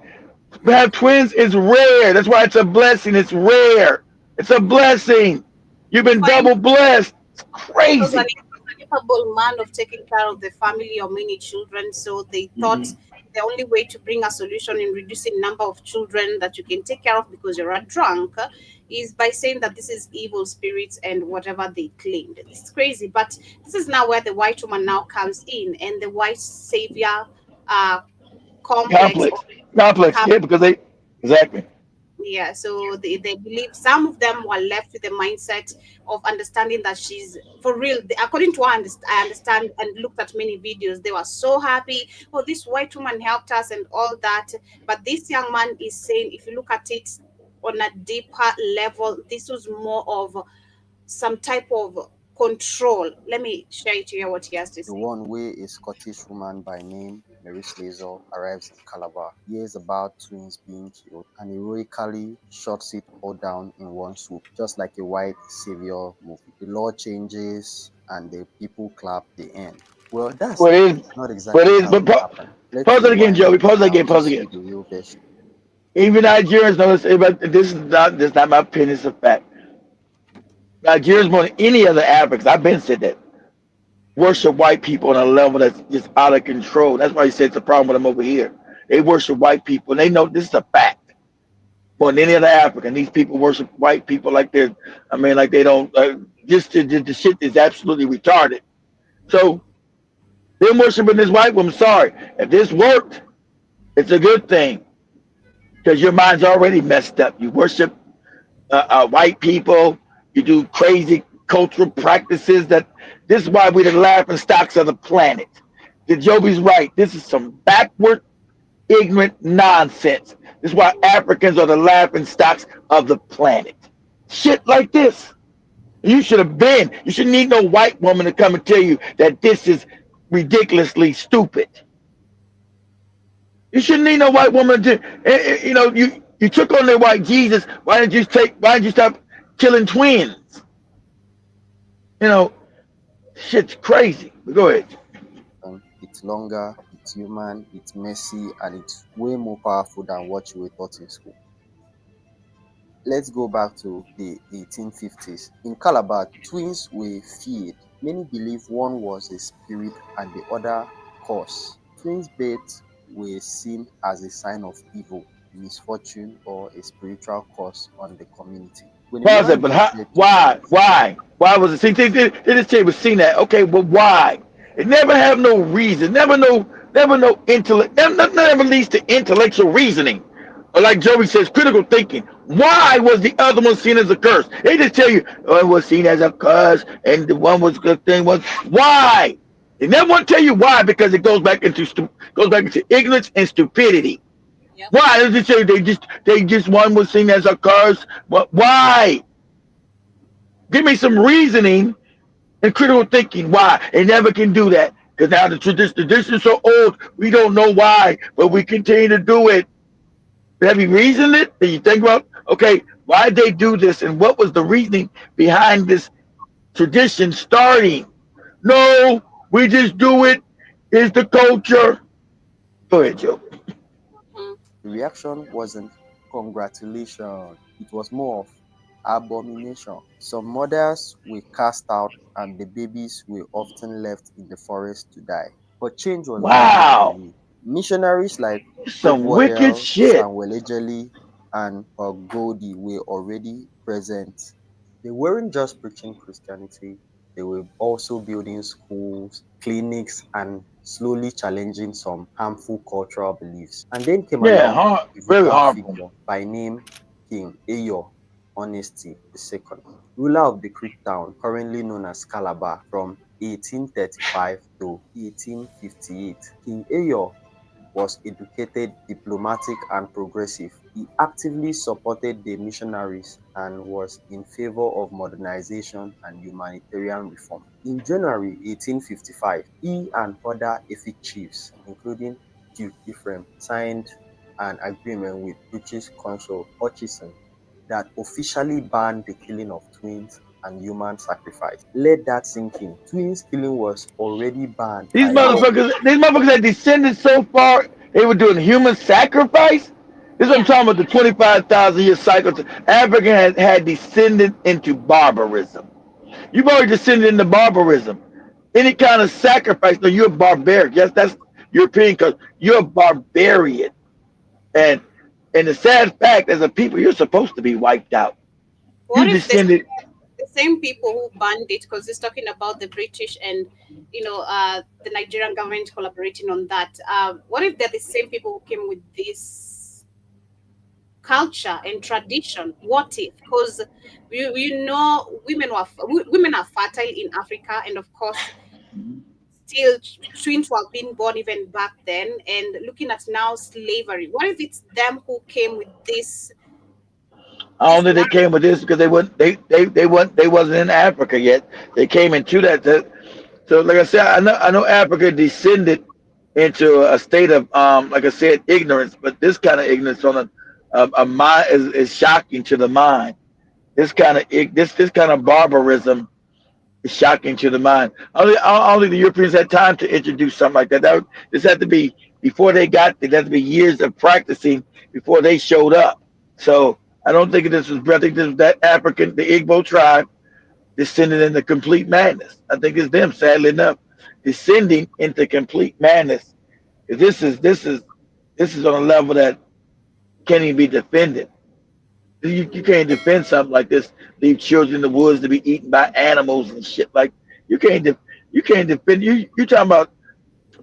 To have twins is rare. That's why it's a blessing. It's rare. It's a blessing. You've been double blessed. It's crazy. An incapable man of taking care of the family or many children, so they thought the only way to bring a solution in reducing number of children that you can take care of because you're a drunk is by saying that this is evil spirits and whatever they claimed. It's crazy, but this is now where the white woman now comes in, and the white savior complex. Yeah, because they exactly. Yeah, so they believe, some of them were left with the mindset of understanding that she's for real. According to what I understand and looked at many videos, they were so happy. Oh, this white woman helped us and all that. But this young man is saying, if you look at it on a deeper level, this was more of some type of control. Let me share it to you what he has to The say. one way a Scottish woman by name Mary Slessor arrives in Calabar, hears about twins being killed, and heroically shuts it all down in one swoop, just like a white savior movie. The law changes and the people clap the end. Well, that's What is? not What exactly is? how But it happened. Let's pause it again, rewind Joey. Pause it now again. to Pause see again. the real version. Even Nigerians know this. But this is not my opinion. It's a fact. Nigerians more than any other Africans. I've been said that worship white people on a level that's just out of control. That's why he said it's a problem with them over here. They worship white people, and they know this is a fact. More than any other African, these people worship white people like they're. I mean, like they don't. Just the shit is absolutely retarded. So them worshiping this white woman. Sorry, if this worked, it's a good thing because your mind's already messed up. You worship white people. You do crazy cultural practices. This is why we're the laughing stocks of the planet. The Joby's right. This is some backward, ignorant nonsense. This is why Africans are the laughing stocks of the planet. Shit like this. You should have been. You shouldn't need no white woman to come and tell you that this is ridiculously stupid. You shouldn't need no white woman to. You took on their white Jesus. Why didn't you stop killing twins? Shit's crazy. Go ahead. It's longer, it's human, it's messy, and it's way more powerful than what you were taught in school. Let's go back to the 1850s. In Calabar, twins were feared. Many believe one was a spirit and the other curse. Twins' births were seen as a sign of evil, misfortune, or a spiritual curse on the community. When a Pause man it, but gives birth to why? twins, Why was it? See, they just say we've seen that. Okay, but why? It never have no reason. Never no intellect. Never leads to intellectual reasoning. Or like Joey says, critical thinking. Why was the other one seen as a curse? They just tell you, oh, it was seen as a curse, and the one was good thing was why. They never want to tell you why because it goes back into ignorance and stupidity. Yep. Why? They just one was seen as a curse. But why? Give me some reasoning and critical thinking. Why? They never can do that because now the tradition is so old. We don't know why, but we continue to do it. Have you reasoned it? Did you think about, okay, why did they do this and what was the reasoning behind this tradition starting? No, we just do it. It's the culture. Go ahead, Joe. the reaction wasn't congratulations, it was more of abomination. Some mothers were cast out and the babies were often left in the forest to die. But change was barely on the way. Missionaries like Some wicked Wardell, shit. Samuel Ejeli, and Goldie were already present. They weren't just preaching Christianity, they were also building schools, clinics, and slowly challenging some harmful cultural beliefs. And then came Yeah, along a very pivotal harmful. figure by name King Ayo Honesty II, ruler of the Creek town currently known as Calabar from 1835 to 1858. King Ayo was educated, diplomatic, and progressive. He actively supported the missionaries and was in favor of modernization and humanitarian reform. In January 1855, he and other Efik chiefs, including Duke Ephraim, signed an agreement with British consul Hutchison that officially banned the killing of twins and human sacrifice. Let that sink in. Twins killing was already banned. These motherfuckers had descended so far, they were doing human sacrifice. This is what I'm talking about, the 25,000 year cycle. Africa had descended into barbarism. You've already descended into barbarism. Any kind of sacrifice, no, you're a barbarian. Yes, that's European because you're a barbarian. And the sad fact, as a people, you're supposed to be wiped out. What You if descended. the same people who banned it, because it's talking about the British and the Nigerian government collaborating on that. What if they're the same people who came with this culture and tradition? What if? Because women are fertile in Africa, and of course, still twins were being born even back then. And looking at now slavery, what if it's them who came with this I don't think they came with this because they wasn't in Africa yet. They came into that. So like I said, I know Africa descended into a state of like I said, ignorance, but this kind of ignorance on a mind is shocking to the mind. This kind of barbarism is shocking to the mind. I don't think the Europeans had time to introduce something like that. This had to be before they got there. There had to be years of practicing before they showed up. So I don't think this was. I think this was that African, the Igbo tribe, descended into complete madness. I think it's them, sadly enough, descending into complete madness. This is on a level that can't even be defended. You can't defend something like this. Leave children in the woods to be eaten by animals and shit. Like you can't defend. You talking about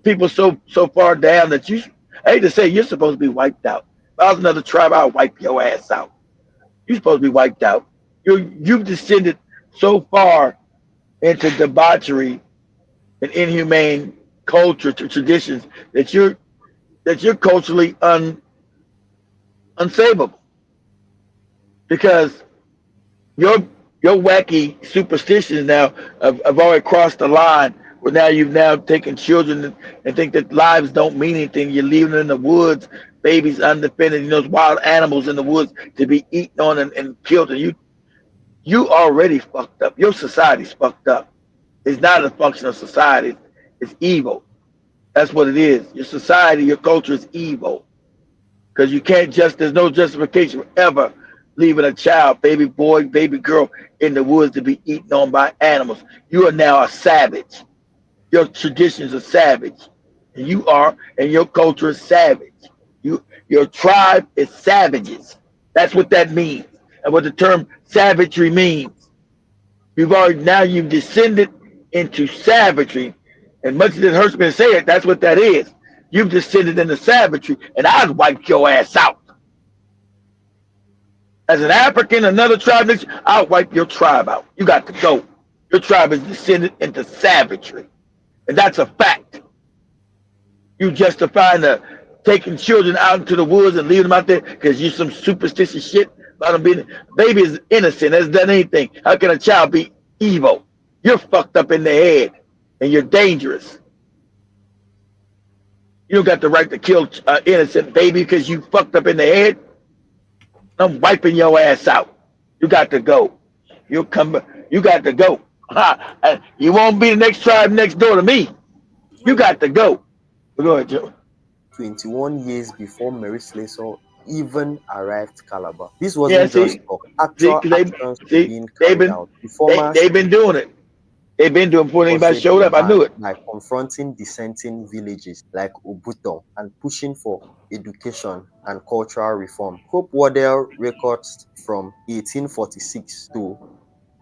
people so far down that you. I hate to say you're supposed to be wiped out. If I was another tribe, I'll wipe your ass out. You're supposed to be wiped out. You've descended so far into debauchery and inhumane culture traditions that you're culturally unsavable. Because your wacky superstitions now have already crossed the line where now you've now taken children and think that lives don't mean anything. You're leaving them in the woods, babies undefended, those wild animals in the woods to be eaten on and killed. And you already fucked up. Your society's fucked up. It's not a function of society. It's evil. That's what it is. Your society, your culture is evil. Because there's no justification for ever leaving a child, baby boy, baby girl in the woods to be eaten on by animals. You are now a savage. Your traditions are savage. And your culture is savage. Your tribe is savages. That's what that means. And what the term savagery means. You've descended into savagery. And much as it hurts me to say it, that's what that is. You've descended into savagery, and I'd wipe your ass out. As an African, another tribe, I'll wipe your tribe out. You got to go. Your tribe is descended into savagery. And that's a fact. You justifying taking children out into the woods and leaving them out there because you some superstitious shit about them being. Baby is innocent, hasn't done anything. How can a child be evil? You're fucked up in the head and you're dangerous. You don't got the right to kill an innocent baby because you fucked up in the head. I'm wiping your ass out. You got to go. You got to go. You won't be the next tribe next door to me. You got to go. Go ahead, Joe. 21 years before Mary Slessor even arrived Calabar. This wasn't just talk. Actual actions being carried out. They've been doing it. They've been doing before anybody showed up. I knew it. By confronting dissenting villages like Obuton and pushing for education and cultural reform. Hope Waddell records from 1846 to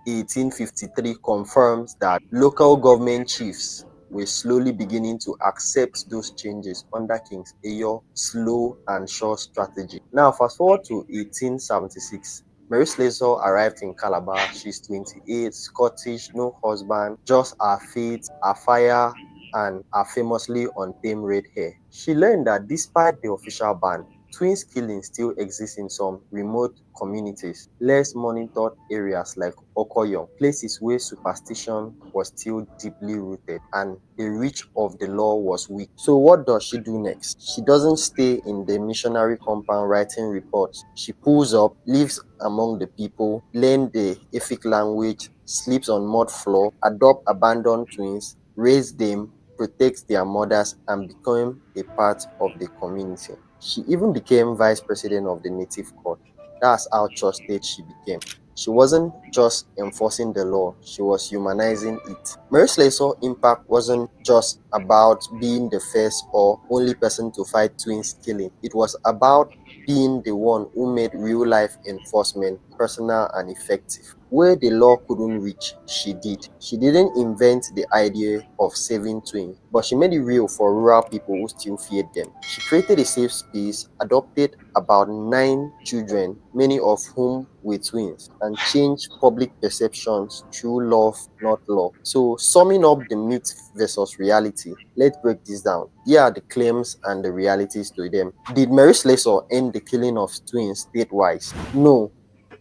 1853 confirms that local government chiefs were slowly beginning to accept those changes under King Eyo's slow and sure strategy. Now, fast forward to 1876. Mary Slessor arrived in Calabar. She's 28, Scottish, no husband, just her faith, her fire, and her famously untamed red hair. She learned that despite the official ban, twins killing still exists in some remote communities, less monitored areas like Okoyom, places where superstition was still deeply rooted and the reach of the law was weak. So what does she do next? She doesn't stay in the missionary compound writing reports. She pulls up, lives among the people, learn the Efik language, sleeps on mud floor, adopt abandoned twins, raise them, protects their mothers, and become a part of the community. She even became vice president of the native court. That's how trusted she became. She wasn't just enforcing the law, she was humanizing it. Mary Slessor's impact wasn't just about being the first or only person to fight twins killing. It was about being the one who made real-life enforcement personal and effective. Where the law couldn't reach, she did. She didn't invent the idea of saving twins, but she made it real for rural people who still feared them. She created a safe space, adopted about 9 children, many of whom were twins, and changed public perceptions through love, not law. So, summing up the myth versus reality, let's break this down. Here are the claims and the realities to them. Did Mary Slessor end the killing of twins statewide? No.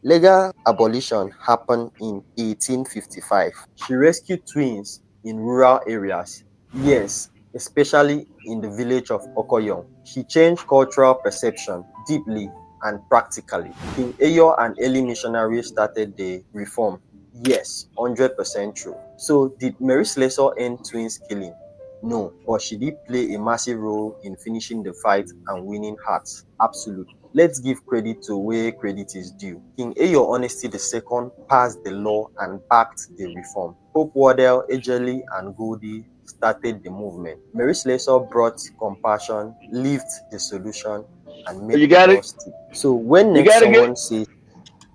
Legal abolition happened in 1855. She rescued twins in rural areas. Yes, especially in the village of Okoyong. She changed cultural perception deeply and practically. King Eyo and early missionaries started the reform. Yes, 100% true. So did Mary Slessor end twins killing? No, but she did play a massive role in finishing the fight and winning hearts. Absolutely. Let's give credit to where credit is due. King Eyo Honesty II passed the law and backed the reform. Pope Wardell, Ejeli, and Goldie started the movement. Mary Slessor brought compassion, lived the solution, and made the law stick. So when next someone says,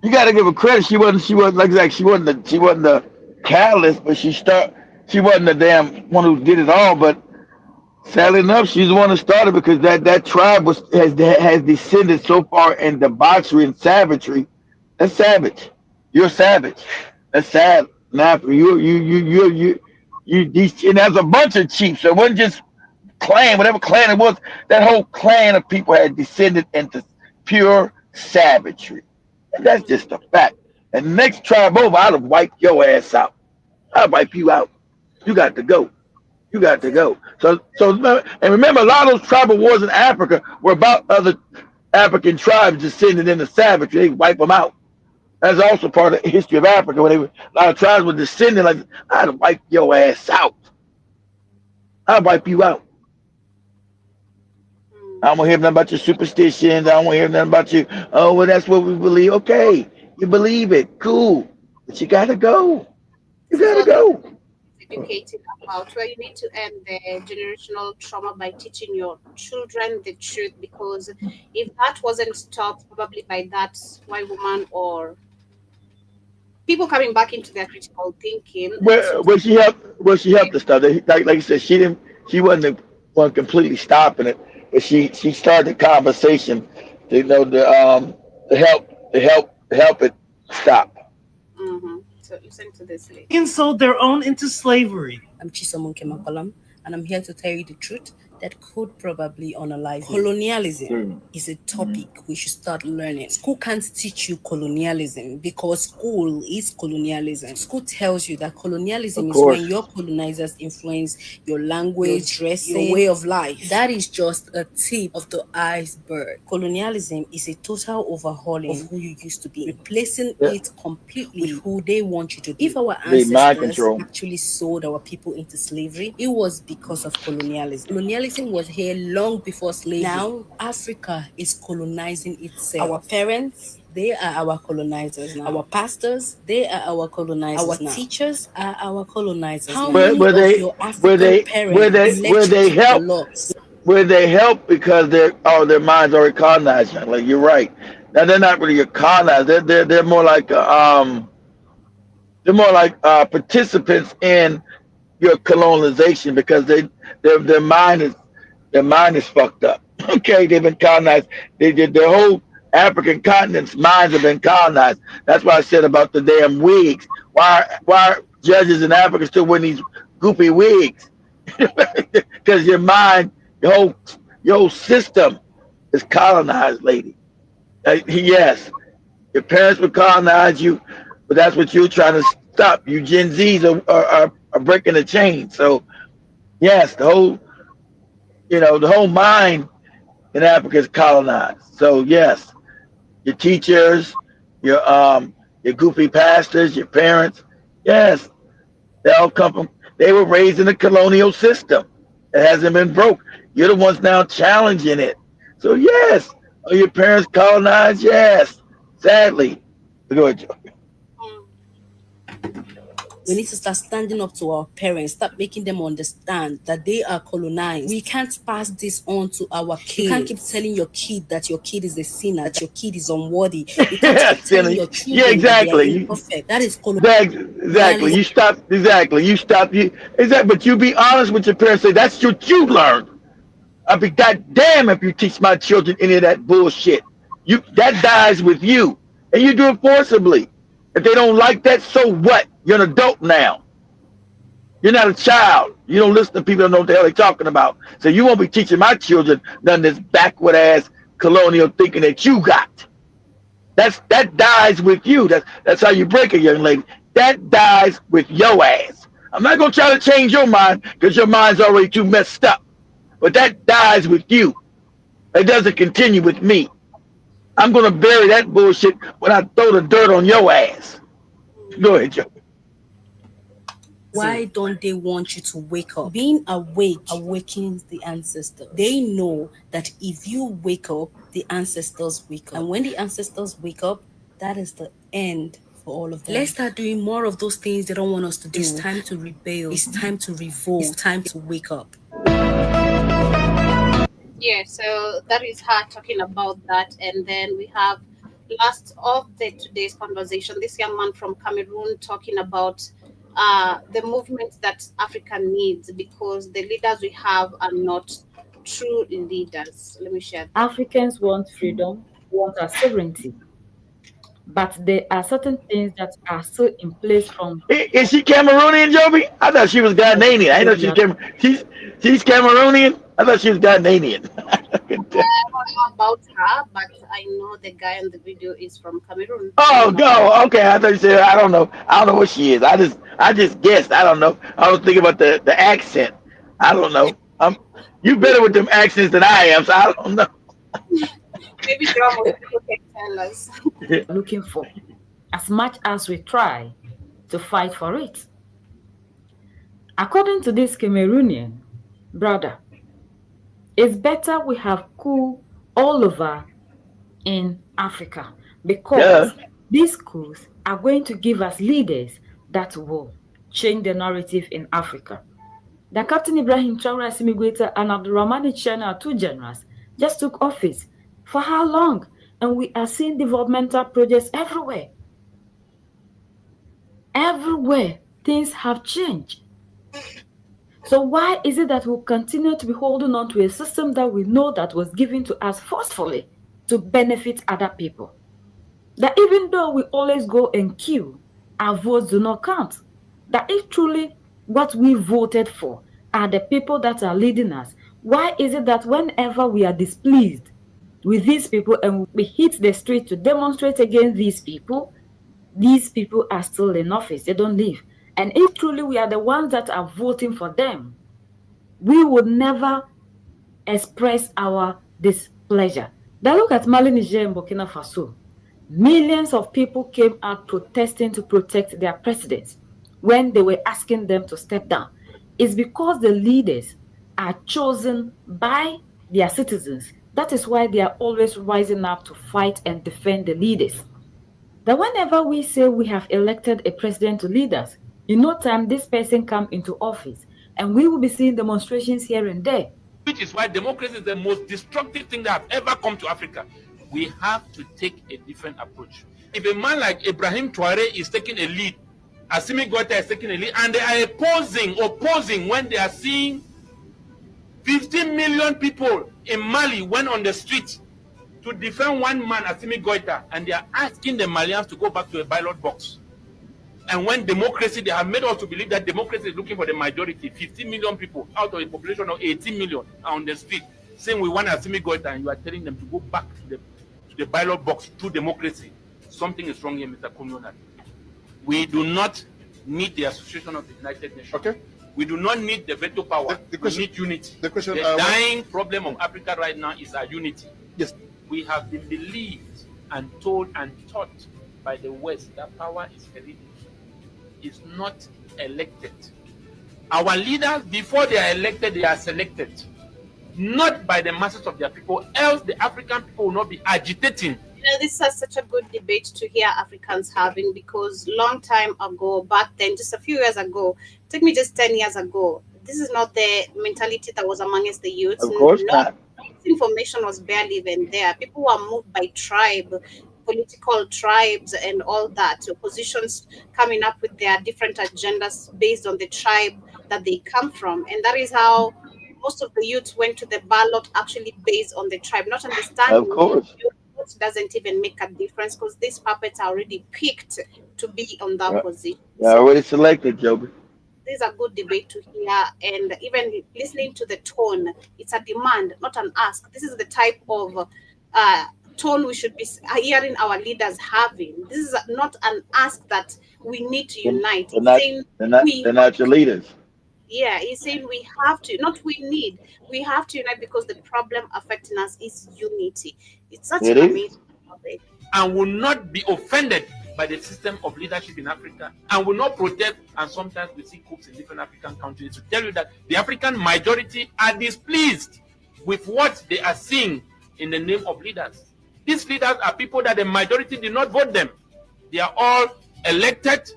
you got to give her credit. She wasn't like she wasn't the catalyst, but she wasn't the damn one who did it all. But sadly enough, she's the one who started, because that tribe has descended so far in debauchery and savagery. That's savage. You're savage. That's sad. Now and there's a bunch of chiefs. So it wasn't just clan, whatever clan it was. That whole clan of people had descended into pure savagery. And that's just a fact. And the next tribe over, I'd have wiped your ass out. I'd wipe you out. You got to go. You got to go. So and remember, a lot of those tribal wars in Africa were about other African tribes descending into savagery. They wipe them out. That's also part of the history of Africa, when a lot of tribes were descending. Like, I'd wipe your ass out. I'll wipe you out. I don't want to hear nothing about your superstitions. I don't want to hear nothing about you. Oh, well, that's what we believe. Okay, you believe it. Cool. But you got to go. You got to go. Educating about where you need to end the generational trauma by teaching your children the truth, because if that wasn't stopped probably by that white woman or people coming back into their critical thinking. Well, she helped the stuff. Like you said, she wasn't the one completely stopping it, but she started the conversation to help it stop. Mm-hmm. So listen to this lady. Indians sold their own into slavery. I'm Chisom Kemakolam, and I'm here to tell you the truth that could probably unalive you. Colonialism is a topic we should start learning. School can't teach you colonialism because school is colonialism. School tells you that colonialism is when your colonizers influence your language, your dressing, your way of life. That is just a tip of the iceberg. Colonialism is a total overhauling of who you used to be, replacing it completely with who they want you to be. If our ancestors actually sold our people into slavery, it was because of colonialism. Colonialism was here long before slavery. Now, Africa is colonizing itself. Our parents, they are our colonizers now. Our pastors, they are our colonizers now. Our teachers are our colonizers now. Where they help because their minds already colonized. Like, you're right. Now they're not really colonized. They're more like participants in your colonization, because their mind is fucked up. Okay, they've been colonized. Their whole African continent's minds have been colonized. That's why I said about the damn wigs. Why are judges in Africa still wearing these goopy wigs? Because your mind, your whole system is colonized, lady. Yes, your parents would colonize you, but that's what you're trying to stop. You Gen Zs are breaking the chain. So yes, the whole mind in Africa is colonized. So yes, your teachers, your goofy pastors, your parents, yes, they all come from. They were raised in a colonial system. It hasn't been broke. You're the ones now challenging it. So yes, are your parents colonized? Yes, sadly. Go ahead, Joe. We need to start standing up to our parents, start making them understand that they are colonized. We can't pass this on to our kids. You can't keep telling your kid that your kid is a sinner, that your kid is unworthy. You can't keep telling your children exactly. that perfect. That is colonization. Exactly. You stop. Exactly. You stop. But you be honest with your parents. Say that's what you learned. I'd be goddamn if you teach my children any of that bullshit. That dies with you, and you do it forcibly. If they don't like that, so what? You're an adult now. You're not a child. You don't listen to people that know what the hell they're talking about. So you won't be teaching my children none of this backward ass colonial thinking that you got. that dies with you. That's how you break a young lady. That dies with your ass. I'm not gonna try to change your mind because your mind's already too messed up. But that dies with you. It doesn't continue with me. I'm gonna bury that bullshit when I throw the dirt on your ass. Go ahead, Joe. Why don't they want you to wake up? Being awake awakens the ancestors. They know that if you wake up, the ancestors wake up. And when the ancestors wake up, that is the end for all of them. Let's start doing more of those things they don't want us to do. It's time to rebel. It's time to revolt. It's time to wake up. Yeah, so that is her talking about that. And then we have last of today's conversation, this young man from Cameroon talking about the movement that Africa needs, because the leaders we have are not true leaders. Let me share. Africans want freedom, want our sovereignty, but there are certain things that are still in place from. Is she Cameroonian, Joby? I thought she was Ghanaian. I know she's she's Cameroonian. I thought she was Ghanaian. I don't know about her, but I know the guy in the video is from Cameroon. Oh, go. Okay, I thought you said I don't know. I don't know what she is. I just guessed. I don't know. I was thinking about the accent. I don't know. You better with them accents than I am, so I don't know. Maybe people can tell us. Looking for, as much as we try to fight for it. According to this Cameroonian brother, it's better we have coup all over in Africa, because these coups are going to give us leaders that will change the narrative in Africa. The Captain Ibrahim Traore, Assimi Goïta, and Abdurrahmane Tiani, our two generals, just took office. For how long? And we are seeing developmental projects everywhere. Everywhere, things have changed. So why is it that we'll continue to be holding on to a system that we know that was given to us forcefully to benefit other people? That even though we always go and queue, our votes do not count. That if truly what we voted for are the people that are leading us, why is it that whenever we are displeased with these people and we hit the street to demonstrate against these people are still in office, they don't leave? And if truly we are the ones that are voting for them, we would never express our displeasure. Now look at Mali, Niger, and Burkina Faso. Millions of people came out protesting to protect their presidents when they were asking them to step down. It's because the leaders are chosen by their citizens. That is why they are always rising up to fight and defend the leaders. That whenever we say we have elected a president to lead us, in no time this person comes into office and we will be seeing demonstrations here and there. Which is why democracy is the most destructive thing that have ever come to Africa. We have to take a different approach. If a man like Ibrahim Traore is taking a lead, Assimi Goïta is taking a lead, and they are opposing when they are seeing 15 million people in Mali went on the street to defend one man, Assimi Goïta, and they are asking the Malians to go back to a ballot box. And when democracy, they have made us to believe that democracy is looking for the majority. 15 million people out of a population of 18 million are on the street saying we want Assimi Goïta, and you are telling them to go back to the ballot box through democracy. Something is wrong here, Mr. Kumyonat. We do not need the Association of the United Nations. Okay. We do not need the veto power. We need unity. The dying problem of Africa right now is our unity. Yes. We have been believed and told and taught by the West that power is hereditary. Is not elected. Our leaders, before they are elected, they are selected, not by the masses of their people, else the African people will not be agitating. You know, this is such a good debate to hear Africans having, because long time ago, back then, just a few years ago, take me just 10 years ago, this is not the mentality that was amongst the youth. Of course not. Information was barely even there. People were moved by tribe, political tribes and all that, oppositions coming up with their different agendas based on the tribe that they come from. And that is how most of the youth went to the ballot, actually based on the tribe, not understanding. Of course. It doesn't even make a difference because these puppets are already picked to be on that position. They're already selected, Joby. This is a good debate to hear, and even listening to the tone, it's a demand, not an ask. This is the type of tone we should be hearing our leaders having. This is not an ask that we need to unite. They're not your leaders. Yeah, he's saying we have to, not we need, we have to unite because the problem affecting us is unity. It's such an amazing topic. And will not be offended by the system of leadership in Africa, and will not protest. And sometimes we see cooks in different African countries to tell you that the African majority are displeased with what they are seeing in the name of leaders. These leaders are people that the majority did not vote them. They are all elected,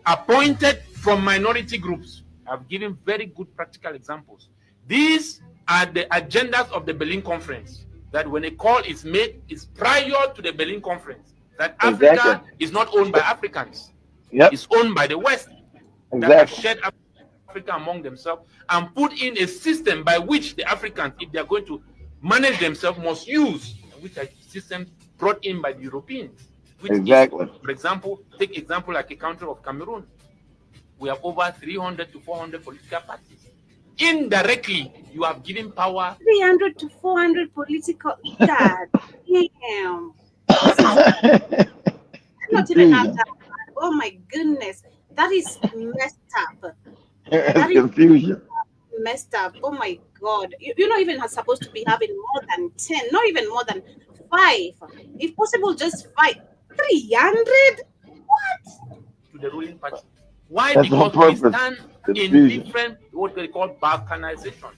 appointed from minority groups. I've given very good practical examples. These are the agendas of the Berlin Conference, that when a call is made, is prior to the Berlin Conference, that Africa is not owned by Africans. It's owned by the West. That have shared Africa among themselves and put in a system by which the Africans, if they are going to manage themselves, must use, which are systems brought in by the Europeans. Which is, for example, take example like a country of Cameroon. We have over 300 to 400 political parties. Indirectly, you have given power. 300 to 400 political. God damn. Not even have that. Oh my goodness. That is messed up. That is confusion. Messed up. Oh my God. You're not even supposed to be having more than 10, not even more than 5. If possible, just 5. 300? What? To the ruling party. Why? Because we stand in different, what they call balkanization.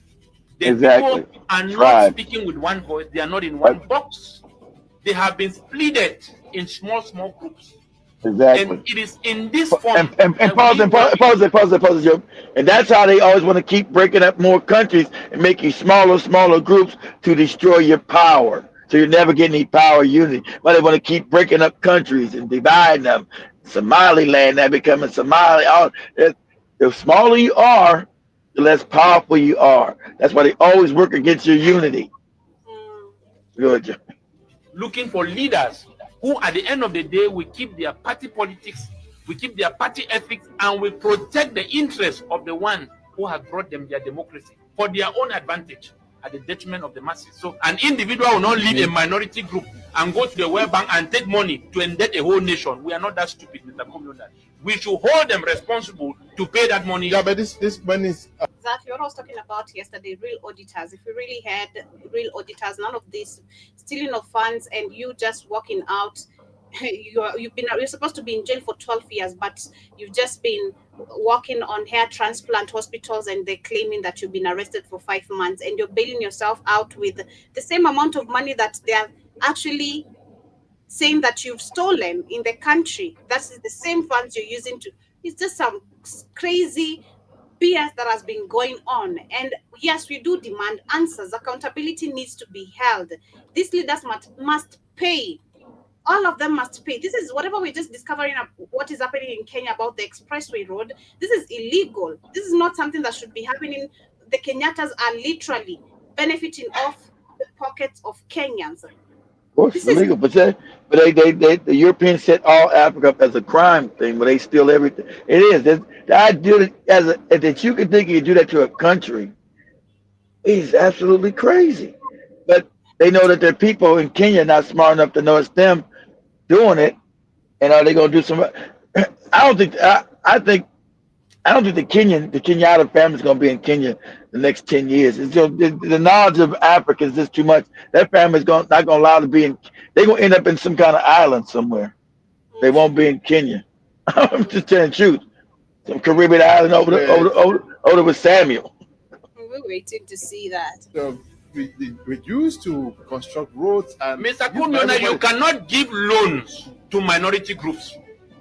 The people are not speaking with one voice. They are not in one box. They have been splitted in small groups. Exactly. And it is in this form. And pause, Joe. And that's how they always want to keep breaking up more countries and making smaller groups to destroy your power. So you're never getting any power unity. But they want to keep breaking up countries and dividing them. Somaliland, that becoming Somali. The smaller you are, the less powerful you are. That's why they always work against your unity. Good, Joe. Looking for leaders who at the end of the day will keep their party politics, we keep their party ethics, and will protect the interests of the one who has brought them their democracy for their own advantage at the detriment of the masses. So an individual will not leave a minority group and go to the World Bank and take money to indebt a whole nation. We are not that stupid, Mr. Kumyona. We should hold them responsible to pay that money. Yeah, but this money is... Exactly what I was talking about yesterday, real auditors. If we really had real auditors, none of this stealing of funds and you just walking out, you're supposed to be in jail for 12 years, but you've just been working on hair transplant hospitals and they're claiming that you've been arrested for 5 months and you're bailing yourself out with the same amount of money that they're actually saying that you've stolen in the country. That's the same funds you're using to. It's just some crazy BS that has been going on. And yes, we do demand answers. Accountability needs to be held. These leaders must pay. All of them must pay. This is whatever we're just discovering what is happening in Kenya about the expressway road. This is illegal. This is not something that should be happening. The Kenyattas are literally benefiting off the pockets of Kenyans. Of course, it's illegal, but the Europeans set all Africa up as a crime thing, but they steal everything. It is. The idea that you can think you can do that to a country is absolutely crazy. But they know that their people in Kenya are not smart enough to know it's them doing it, and are they going to do some? I don't think the Kenyatta family is going to be in Kenya the next 10 years. It's just, the knowledge of Africa is just too much. That family is not going to allow to be in. They're going to end up in some kind of island somewhere. They won't be in Kenya. I'm just telling the truth. Some Caribbean island over with Samuel. We're waiting to see that. So we used to construct roads and Mr. Kumyona, you cannot give loans to minority groups.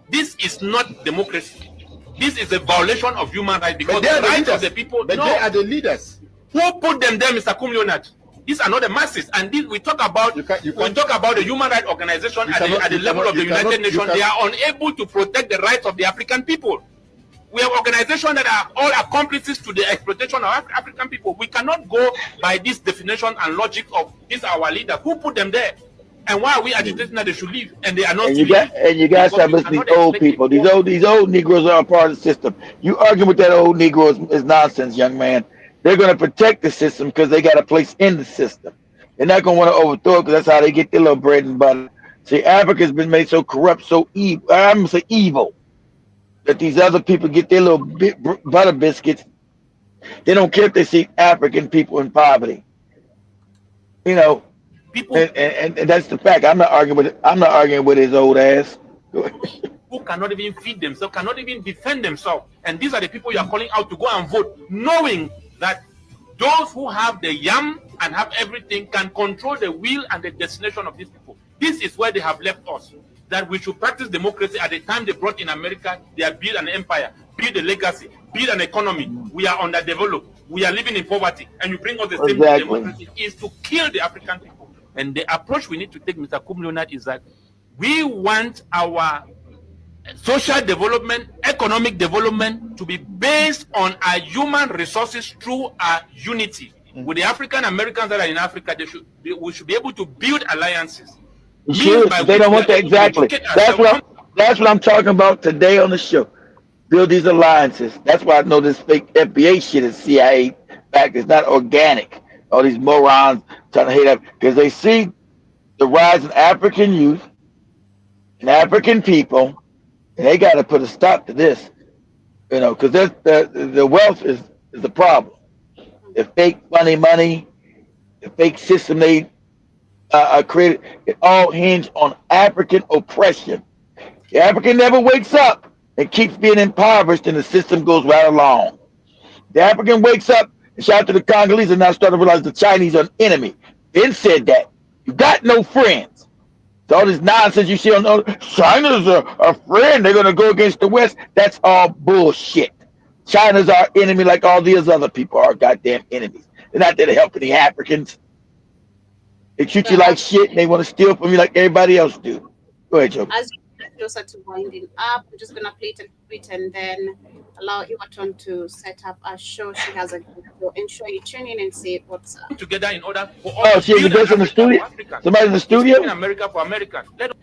This is not democracy. This is a violation of human rights because the rights of the people. But they are the leaders. Who put them there, Mr. Kumyona? These are not the masses. And this, we talk about the human rights organization at the level of the United Nations. They are unable to protect the rights of the African people. We have organizations that are all accomplices to the exploitation of African people. We cannot go by this definition and logic of these our leaders. Who put them there? And why are we agitating that they should leave? And they are not. And you guys start listening to these old people. These old Negroes are a part of the system. You arguing with that old Negro is nonsense, young man. They're going to protect the system because they got a place in the system. They're not gonna want to overthrow it because that's how they get their little bread and butter. See, Africa's been made so corrupt, so evil. I'm gonna say evil that these other people get their little butter biscuits. They don't care if they see African people in poverty. You know, People and that's the fact. I'm not arguing with. I'm not arguing with his old ass. who cannot even feed themselves, cannot even defend themselves. And these are the people you are calling out to go and vote, knowing that those who have the yam and have everything can control the will and the destination of these people. This is where they have left us. That we should practice democracy. At the time they brought in America, they have built an empire, built a legacy, built an economy. We are underdeveloped. We are living in poverty. And you bring us the same democracy is to kill the African people. And the approach we need to take, Mr. Kum Leonard, is that we want our social development, economic development to be based on our human resources through our unity. With the African Americans that are in Africa, we should be able to build alliances. Sure, they don't want that exactly. That's what I'm talking about today on the show. Build these alliances. That's why I know this fake FBA shit is CIA back. It's not organic. All these morons trying to hate up because they see the rise in African youth and African people, and they got to put a stop to this. You know, because the wealth is the problem. The fake money, the fake system they created, it all hinged on African oppression. The African never wakes up and keeps being impoverished, and the system goes right along. The African wakes up, and shout out to the Congolese, and now starting to realize the Chinese are an enemy. Ben said that. You got no friends. So all this nonsense you see on China's a friend, they're going to go against the West. That's all bullshit. China's our enemy like all these other people are goddamn enemies. They're not there to help any Africans. They treat you like shit, and they want to steal from you like everybody else do. Go ahead, Joe. As we get closer to winding up, we're just going to play it a bit and then allow Iwaton to set up a show. She has a video. Ensure you tune in and see what's up. Together in order for all she has a guest in the studio? Somebody in the studio? In America for Americans. Let us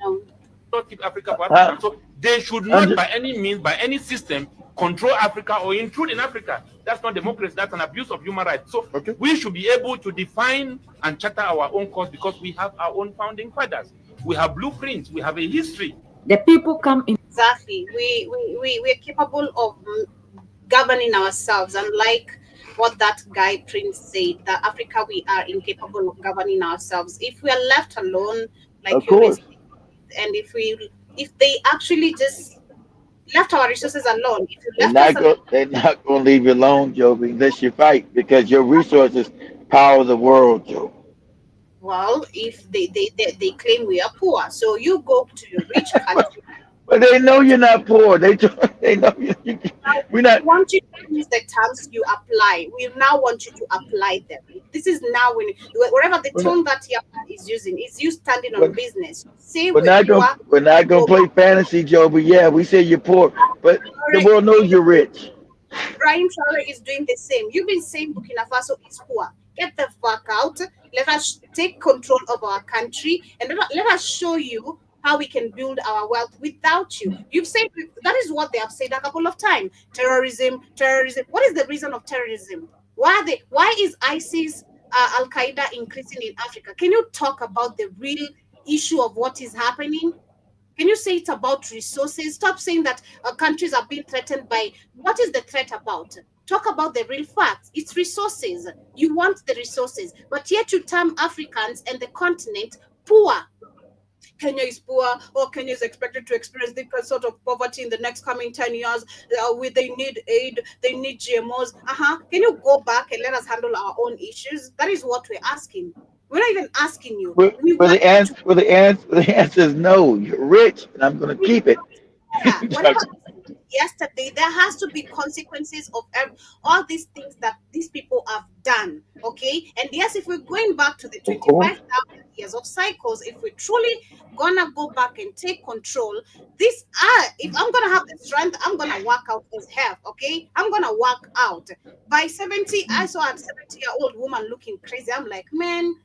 not keep Africa for Africans. So they should not by any means, by any system, control Africa or intrude in Africa. That's not democracy. That's an abuse of human rights. So we should be able to define and charter our own course because we have our own founding fathers. We have blueprints. We have a history. The people come in. Exactly. We're capable of governing ourselves. And like what that guy Prince said, that Africa, we are incapable of governing ourselves. If we are left alone, like you were saying, and if they actually just left our resources alone, if you left they're not going to leave you alone, Joe, unless you fight, because your resources power the world, Joe. Well, if they claim we are poor, so you go to a rich country. But they know you're not poor. They know we're not. We want you to use the terms you apply. We now want you to apply them. This is now when whatever the tone that you is using is you standing on business. Say we're not gonna play fantasy, Joe. But yeah, we say you're poor, but the world knows you're rich. Brian Traore is doing the same. You've been saying Burkina Faso is poor. Get the fuck out. Let us take control of our country and let us show you how we can build our wealth without you. You've said that is what they have said a couple of times. Terrorism. What is the reason of terrorism? Why is ISIS, Al Qaeda increasing in Africa? Can you talk about the real issue of what is happening? Can you say it's about resources? Stop saying that countries are being threatened by. What is the threat about? Talk about the real facts. It's resources. You want the resources, but yet you term Africans and the continent poor. Kenya is poor, or Kenya is expected to experience different sort of poverty in the next coming 10 years. They need aid, they need GMOs. Can you go back and let us handle our own issues? That is what we're asking. We're not even asking you. The answer is no. You're rich, and I'm going to keep it. Yeah, yesterday, there has to be consequences of all these things that these people have done. Okay, and yes, if we're going back to the 25,000 years of cycles, if we're truly gonna go back and take control, if I'm gonna have the strength, I'm gonna work out as health. Okay, I'm gonna work out. By 70, I saw a 70-year-old woman looking crazy. I'm like, man.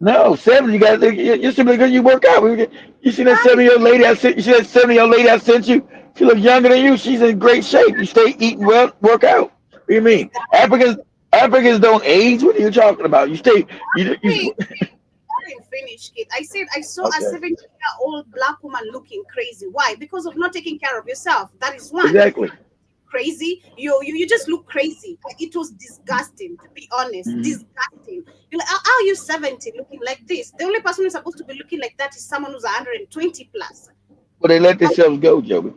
No, 70. You got you're simply because you work out. You see that 70-year-old lady I sent you. See that 70-year-old lady I sent you. She looks younger than you. She's in great shape. You stay eating well, work out. What do you mean? Africans don't age. What are you talking about? You stay. didn't finish, kid. I said I saw a Okay. 70-year-old black woman looking crazy. Why? Because of not taking care of yourself. That is one. Exactly. Crazy. You just look crazy. It was disgusting, to be honest. Mhm. Disgusting. You're like, how are you 70 looking like this? The only person who's supposed to be looking like that is someone who's 120 plus. Well, they let themselves go, Joey.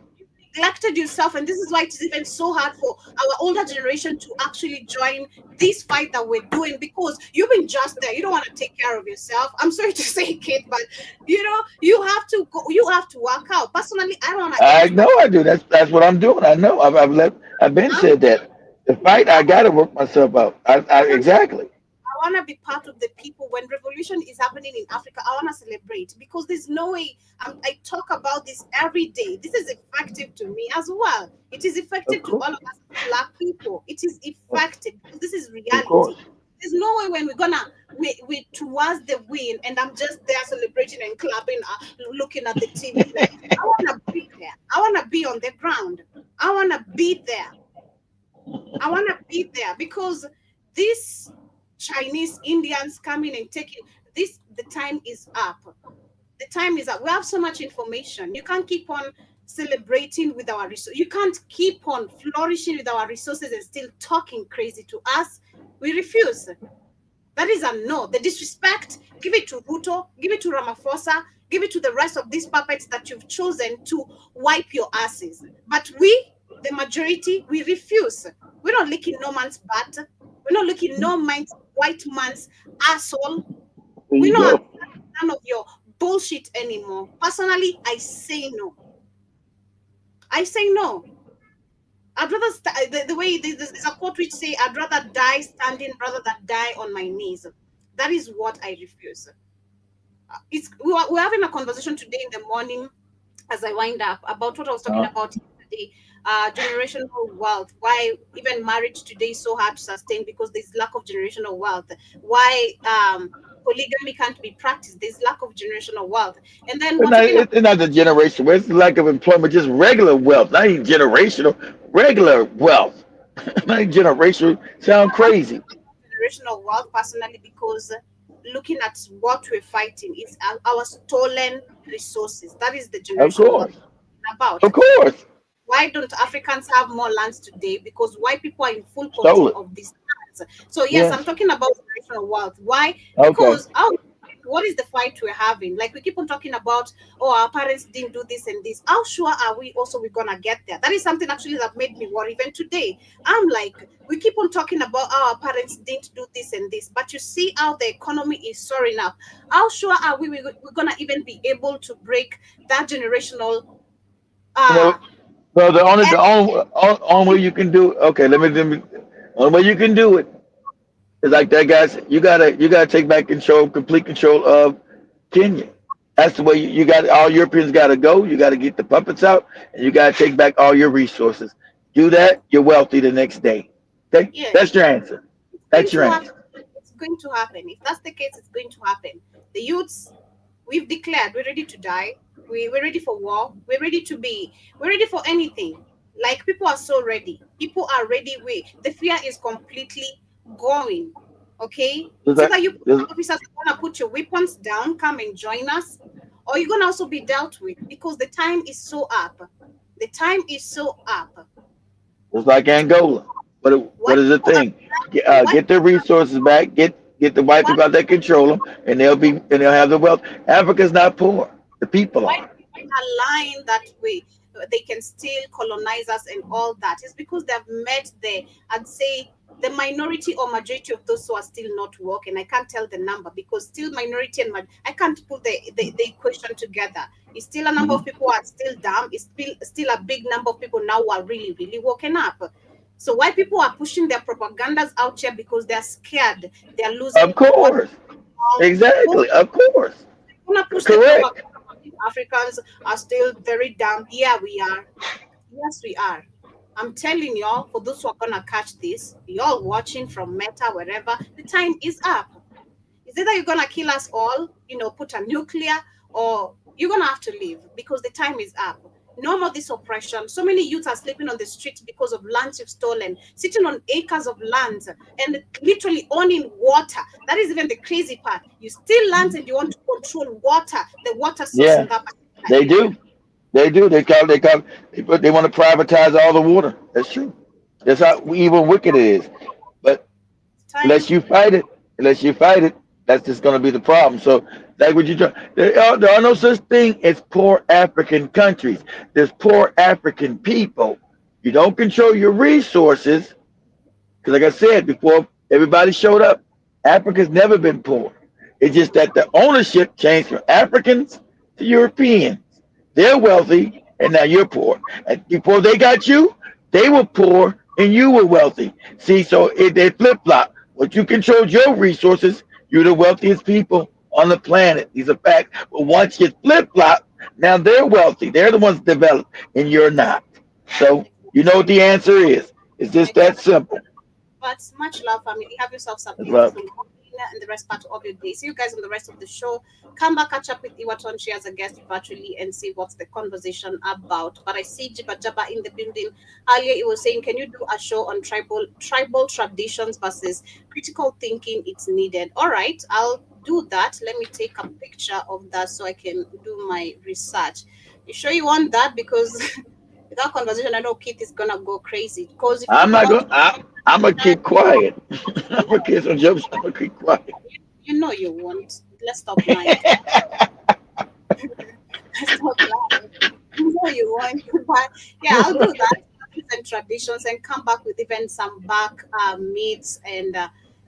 Neglected yourself, and this is why it is even so hard for our older generation to actually join this fight that we're doing, because you've been just there. You don't want to take care of yourself. I'm sorry to say, kid, but you know you have to go. You have to work out. Personally, I don't want to. I know I do. That's what I'm doing. I know. I've been said that. The fight, I gotta work myself out. Exactly. I want to be part of the people when revolution is happening in Africa. I want to celebrate, because there's no way. I talk about this every day. This is effective to me as well. It is effective to all of us black people. It is effective. This is reality. There's no way when we're towards the win, and I'm just there celebrating and clapping, looking at the TV. Like, I want to be there. I want to be on the ground. I want to be there. I want to be there, because these Chinese, Indians coming and taking this, the time is up. The time is up. We have so much information. You can't keep on celebrating with our resources. You can't keep on flourishing with our resources and still talking crazy to us. We refuse. That is a no. The disrespect, give it to Ruto, give it to Ramaphosa, give it to the rest of these puppets that you've chosen to wipe your asses. But we, the majority, we refuse. We're not licking no man's butt. We're not looking no white man's asshole. We don't have none of your bullshit anymore. Personally, I say no. I say no. I'd rather the way there's a quote which say, "I'd rather die standing rather than die on my knees." That is what I refuse. We're having a conversation today in the morning as I wind up about what I was talking about today. Generational wealth. Why even marriage today is so hard to sustain, because there's lack of generational wealth. Why polygamy can't be practiced? There's lack of generational wealth. And then It's not the generation. It's the lack of employment, just regular wealth, not even generational. Regular wealth, not even generational. Sound crazy. Generational wealth, personally, because looking at what we're fighting is our stolen resources. That is the generational wealth about. Of course. Why don't Africans have more lands today? Because white people are in full control of these lands. So yes, I'm talking about generational wealth. Why? Because what is the fight we're having? Like, we keep on talking about, our parents didn't do this and this. How sure are we also we're gonna get there? That is something actually that made me worry. Even today, I'm like, we keep on talking about how our parents didn't do this and this, but you see how the economy is soaring up. How sure are we're gonna even be able to break that generational? Well, the only way you can do it. Okay, let me. Only way you can do it is like that, guys. You gotta take back complete control of Kenya. That's the way you got. All Europeans got to go. You got to get the puppets out, and you got to take back all your resources. Do that, you're wealthy the next day. Okay, that's your answer. That's your answer. It's going to happen. If that's the case, it's going to happen. The youths, we've declared we're ready to die. We're ready for war. We're ready for anything. Like, people are so ready. People are ready. The fear is completely going. Okay? So that you officers want to put your weapons down, come and join us, or you're going to also be dealt with, because the time is so up. The time is so up. It's like Angola. What is the thing? Get their resources back. Get the white people out that control them, and they'll have the wealth. Africa's not poor. The people are. Align that way, they can still colonize us and all that. It's because they've met I'd say the minority or majority of those who are still not woke, and I can't tell the number, because still minority and I can't put the equation together. It's still a number of people who are still dumb. It's still a big number of people now who are really, really woken up. So why people are pushing their propagandas out here? Because they're scared. They're losing. Of course. Exactly. Of course. Correct. Africans are still very dumb. Yeah, we are. Yes, we are. I'm telling y'all, for those who are gonna catch this, y'all watching from Meta, wherever, the time is up. It's either you're gonna kill us all, put a nuclear, or you're gonna have to leave, because the time is up. No more this oppression. So many youths are sleeping on the streets because of lands you've stolen, sitting on acres of land and literally owning water. That is even the crazy part. You steal lands and you want to control water, the water source Yeah, in that particular they area. do. They do. They want to privatize all the water. That's true. That's how evil and wicked it is. But unless you fight it, that's just going to be the problem. So, like what you try, there are no such thing as poor African countries. There's poor African people. You don't control your resources, because like I said before, everybody showed up. Africa's never been poor. It's just that the ownership changed from Africans to Europeans. They're wealthy, and now you're poor. And before they got you, they were poor, and you were wealthy. See, so they flip-flop. Once you controlled your resources, you're the wealthiest people on the planet. These are facts. But once you flip-flop, now they're wealthy. They're the ones developed, and you're not. So you know what the answer is. It's just that simple. But much love, family. Have yourself some Love. beautiful morning and the rest part of your day. See you guys on the rest of the show. Come back, catch up with Iwatonchi as a guest virtually and see what's the conversation about. But I see Jiba Jaba in the building. Earlier, he was saying, can you do a show on tribal traditions versus critical thinking? It's needed. All right, I'll do that. Let me take a picture of that so I can do my research. You sure you want that? Because without conversation, I know Keith is gonna go crazy. Because if I'm you not want going. I'm gonna keep quiet. I'm gonna keep some jokes. I'm gonna keep quiet. you know you won't. Let's stop lying. Let's stop lying. You know you won't. But yeah, I'll do that. And traditions and come back with even some back myths and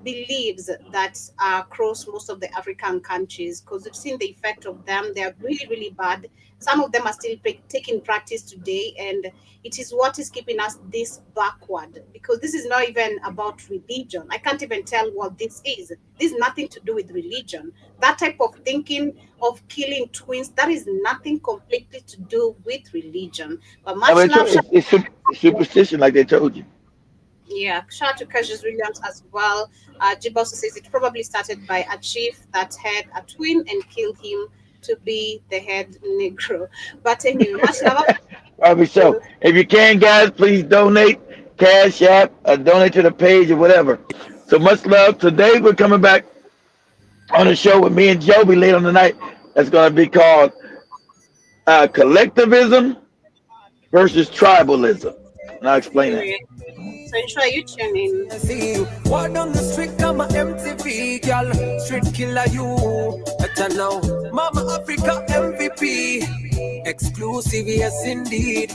beliefs that are across most of the African countries, because we've seen the effect of them. They are really, really bad. Some of them are still taking practice today, and it is what is keeping us this backward, because this is not even about religion. I can't even tell what this is. This is nothing to do with religion. That type of thinking of killing twins, that is nothing completely to do with religion. But much I mean, love. it's superstition, like they told you. Yeah, shout out to Cassius Williams as well. Jib also says it probably started by a chief that had a twin and killed him to be the head Negro. But anyway, much love. Probably so. If you can, guys, please donate, Cash App, donate to the page or whatever. So much love. Today we're coming back on a show with me and Joby late on the night. That's going to be called Collectivism versus Tribalism. And I'll explain that. So ensure you tune in. See you. Word on the street, come a MTV, girl. Street killer, you. Better know. Mama Africa MVP. Exclusive, yes, indeed.